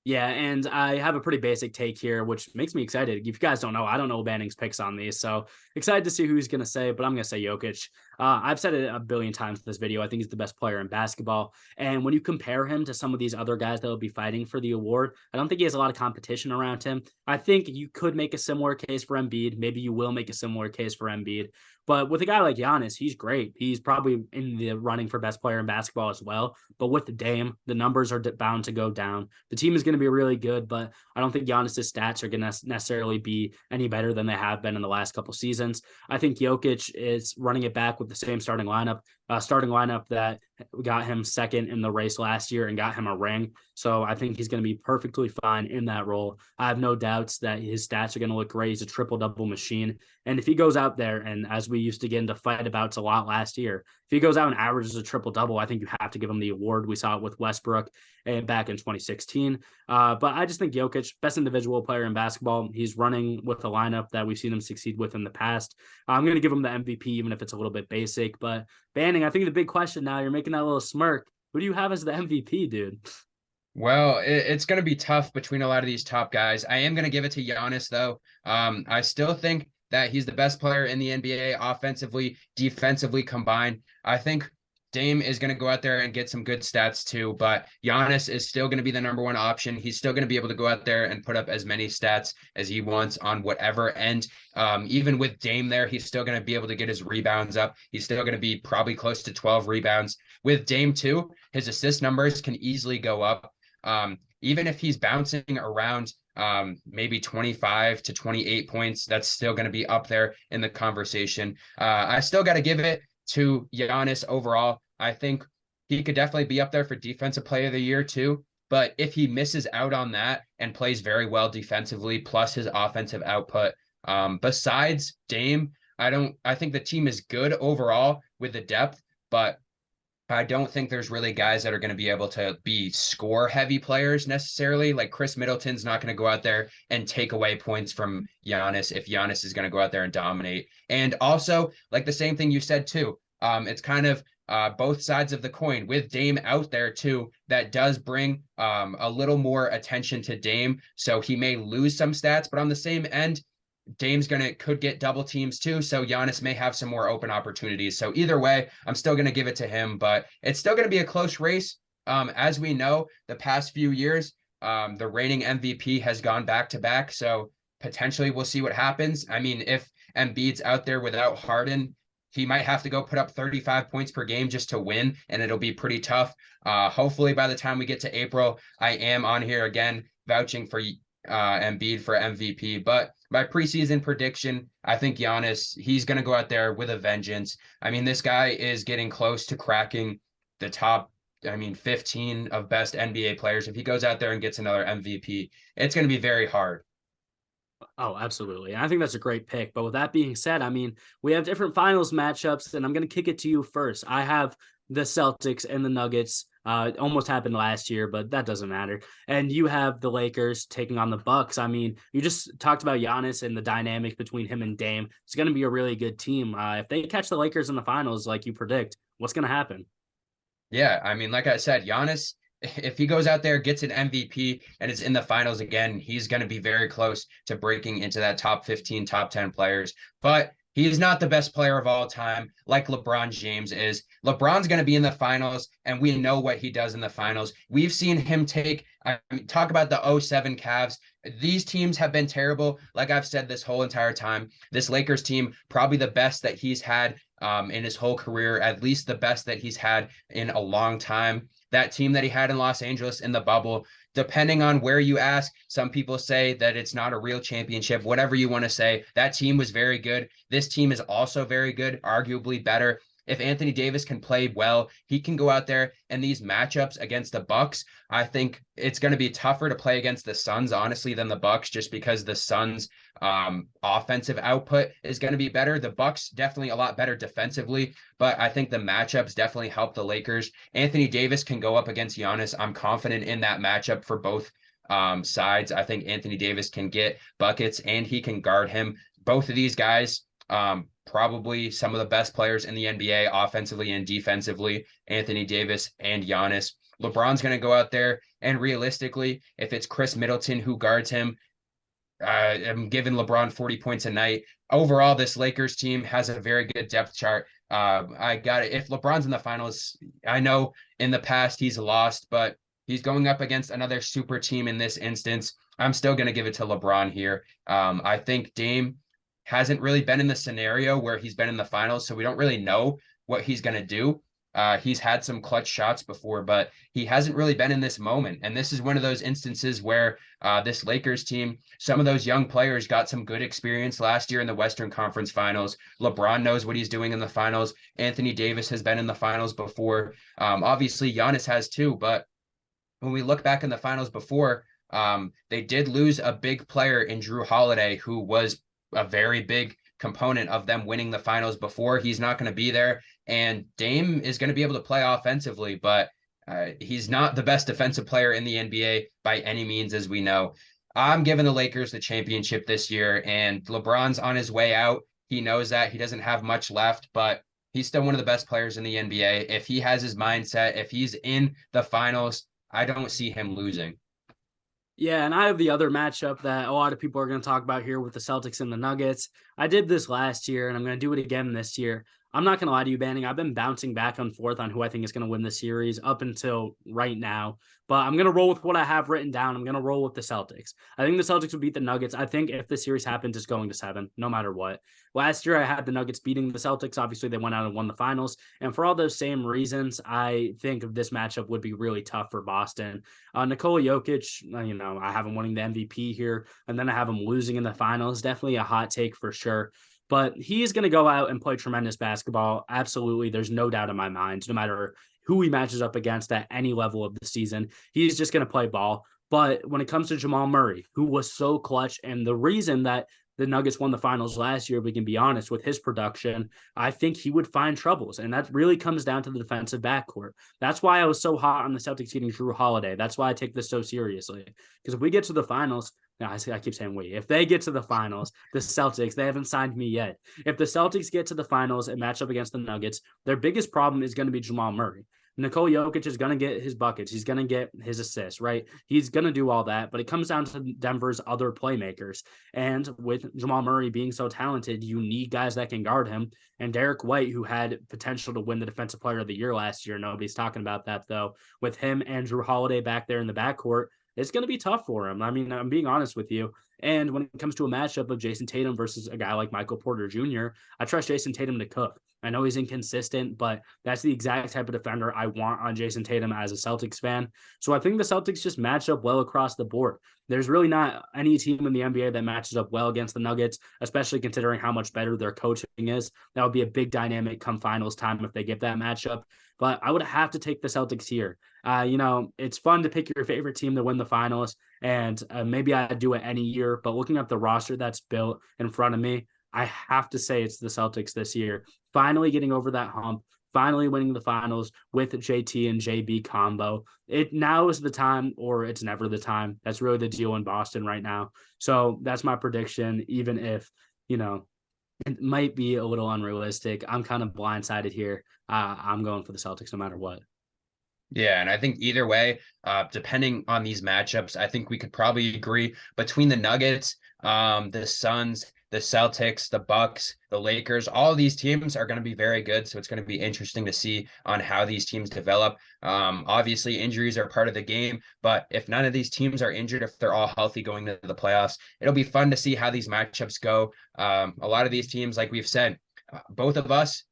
Yeah, and I have a pretty basic take here, which makes me excited. If you guys don't know, I don't know Banning's picks on these, so excited to see who he's going to say, but I'm going to say Jokic. I've said it a billion times in this video. I think he's the best player in basketball, and when you compare him to some of these other guys that will be fighting for the award, I don't think he has a lot of competition around him. I think you could make a similar case for Embiid. Maybe you will make a similar case for Embiid. But with a guy like Giannis, he's great. He's probably in the running for best player in basketball as well. But with the Dame, the numbers are bound to go down. The team is going to be really good, but I don't think Giannis's stats are going to necessarily be any better than they have been in the last couple seasons. I think Jokic is running it back with the same starting lineup that got him second in the race last year and got him a ring. So I think he's going to be perfectly fine in that role. I have no doubts that his stats are going to look great. He's a triple-double machine. And if he goes out there, and as we used to get into fight abouts a lot last year, if he goes out and averages a triple-double, I think you have to give him the award. We saw it with Westbrook and back in 2016. But I just think Jokic, best individual player in basketball. He's running with a lineup that we've seen him succeed with in the past. I'm going to give him the MVP, even if it's a little bit basic. But Banning, I think the big question now, you're making that little smirk. Who do you have as the MVP, dude? Well, it's going to be tough between a lot of these top guys. I am going to give it to Giannis, though. I still think that he's the best player in the NBA, offensively, defensively combined. I think Dame is going to go out there and get some good stats too, but Giannis is still going to be the number one option. He's still going to be able to go out there and put up as many stats as he wants on whatever end. Even with Dame there, he's still going to be able to get his rebounds up. He's still going to be probably close to 12 rebounds. With Dame too, his assist numbers can easily go up. Even if he's bouncing around maybe 25 to 28 points, that's still going to be up there in the conversation. I still got to give it to Giannis overall. I think he could definitely be up there for defensive player of the year too. But if he misses out on that and plays very well defensively, plus his offensive output, besides Dame, I think the team is good overall with the depth, but I don't think there's really guys that are going to be able to be score heavy players necessarily. Like Chris Middleton's not going to go out there and take away points from Giannis if Giannis is going to go out there and dominate. And also, like the same thing you said too, it's kind of both sides of the coin with Dame out there too. That does bring a little more attention to Dame. So he may lose some stats, but on the same end, Dame's could get double teams too, so Giannis may have some more open opportunities. So either way, I'm still going to give it to him, but it's still going to be a close race. As we know, the past few years, the reigning MVP has gone back to back, so potentially we'll see what happens. I mean, if Embiid's out there without Harden, he might have to go put up 35 points per game just to win, and it'll be pretty tough. Hopefully, by the time we get to April, I am on here again vouching for Embiid for MVP, but my preseason prediction, I think Giannis, he's going to go out there with a vengeance. I mean, this guy is getting close to cracking the top, 15 of best NBA players. If he goes out there and gets another MVP, it's going to be very hard. Oh, absolutely. I think that's a great pick. But with that being said, we have different finals matchups, and I'm going to kick it to you first. I have the Celtics and the Nuggets. It almost happened last year, but that doesn't matter. And you have the Lakers taking on the Bucks. You just talked about Giannis and the dynamic between him and Dame. It's going to be a really good team. If they catch the Lakers in the finals, like you predict, what's going to happen? Yeah, like I said, Giannis, if he goes out there, gets an MVP, and is in the finals again, he's going to be very close to breaking into that top 15, top 10 players. But he's not the best player of all time, like LeBron James is. LeBron's going to be in the finals, and we know what he does in the finals. We've seen him talk about the 07 Cavs. These teams have been terrible. Like I've said this whole entire time, this Lakers team, probably the best that he's had in his whole career, at least the best that he's had in a long time. That team that he had in Los Angeles in the bubble, depending on where you ask, some people say that it's not a real championship, whatever you want to say. That team was very good. This team is also very good, arguably better. If Anthony Davis can play well, he can go out there, and these matchups against the Bucks, I think it's going to be tougher to play against the Suns, honestly, than the Bucks, just because the Suns offensive output is going to be better. The Bucks definitely a lot better defensively, but I think the matchups definitely help the Lakers. Anthony Davis can go up against Giannis. I'm confident in that matchup for both sides. I think Anthony Davis can get buckets and he can guard him. Both of these guys, probably some of the best players in the NBA offensively and defensively, Anthony Davis and Giannis. LeBron's going to go out there, and realistically, if it's Chris Middleton who guards him, I'm giving LeBron 40 points a night. Overall, this Lakers team has a very good depth chart. I got it. If LeBron's in the finals, I know in the past he's lost, but he's going up against another super team in this instance. I'm still going to give it to LeBron here. I think Dame hasn't really been in the scenario where he's been in the finals, so we don't really know what he's going to do. He's had some clutch shots before, but he hasn't really been in this moment. And this is one of those instances where this Lakers team, some of those young players got some good experience last year in the Western Conference Finals. LeBron knows what he's doing in the finals. Anthony Davis has been in the finals before. Obviously, Giannis has too, but when we look back in the finals before, they did lose a big player in Drew Holiday, who was a very big component of them winning the finals before. He's not going to be there. And Dame is going to be able to play offensively, but he's not the best defensive player in the NBA by any means, as we know. I'm giving the Lakers the championship this year, and LeBron's on his way out. He knows that. He doesn't have much left, but he's still one of the best players in the NBA. If he has his mindset, if he's in the finals, I don't see him losing. Yeah, and I have the other matchup that a lot of people are going to talk about here with the Celtics and the Nuggets. I did this last year, and I'm going to do it again this year. I'm not going to lie to you, Banning. I've been bouncing back and forth on who I think is going to win the series up until right now. But I'm going to roll with what I have written down. I'm going to roll with the Celtics. I think the Celtics will beat the Nuggets. I think if the series happens, it's going to 7, no matter what. Last year, I had the Nuggets beating the Celtics. Obviously, they went out and won the finals. And for all those same reasons, I think this matchup would be really tough for Boston. Nikola Jokic, I have him winning the MVP here, and then I have him losing in the finals. Definitely a hot take for sure. But he is going to go out and play tremendous basketball. Absolutely. There's no doubt in my mind, no matter who he matches up against at any level of the season, he's just going to play ball. But when it comes to Jamal Murray, who was so clutch, and the reason that the Nuggets won the finals last year, if we can be honest, with his production, I think he would find troubles. And that really comes down to the defensive backcourt. That's why I was so hot on the Celtics getting Drew Holiday. That's why I take this so seriously. Because if we get to the finals, I keep saying we. If they get to the finals, the Celtics, they haven't signed me yet. If the Celtics get to the finals and match up against the Nuggets, their biggest problem is going to be Jamal Murray. Nikola Jokic is going to get his buckets. He's going to get his assists, right? He's going to do all that, but it comes down to Denver's other playmakers. And with Jamal Murray being so talented, you need guys that can guard him. And Derek White, who had potential to win the Defensive Player of the Year last year, nobody's talking about that, though. With him and Drew Holiday back there in the backcourt, it's going to be tough for him. I mean, I'm being honest with you. And when it comes to a matchup of Jason Tatum versus a guy like Michael Porter Jr., I trust Jason Tatum to cook. I know he's inconsistent, but that's the exact type of defender I want on Jason Tatum as a Celtics fan. So I think the Celtics just match up well across the board. There's really not any team in the NBA that matches up well against the Nuggets, especially considering how much better their coaching is. That would be a big dynamic come finals time if they get that matchup. But I would have to take the Celtics here. It's fun to pick your favorite team to win the finals, and maybe I do it any year. But looking at the roster that's built in front of me, I have to say it's the Celtics this year. Finally getting over that hump, finally winning the finals with JT and JB combo. It now is the time, or it's never the time. That's really the deal in Boston right now. So that's my prediction, even if, it might be a little unrealistic. I'm kind of blindsided here. I'm going for the Celtics no matter what. Yeah, and I think either way, depending on these matchups, I think we could probably agree between the Nuggets, the Suns, the Celtics, the Bucks, the Lakers, all of these teams are going to be very good. So it's going to be interesting to see on how these teams develop. Obviously, injuries are part of the game, but if none of these teams are injured, if they're all healthy going to the playoffs, it'll be fun to see how these matchups go. A lot of these teams, like we've said, both of us,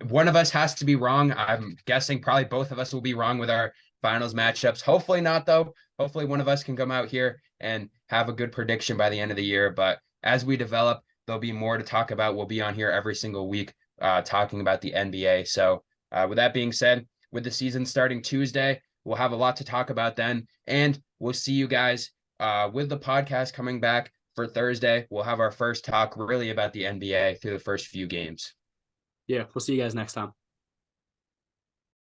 one of us has to be wrong. I'm guessing probably both of us will be wrong with our finals matchups. Hopefully not, though. Hopefully one of us can come out here and have a good prediction by the end of the year. But as we develop, there'll be more to talk about. We'll be on here every single week talking about the NBA. So with that being said, with the season starting Tuesday, we'll have a lot to talk about then. And we'll see you guys with the podcast coming back for Thursday. We'll have our first talk really about the NBA through the first few games. Yeah, we'll see you guys next time.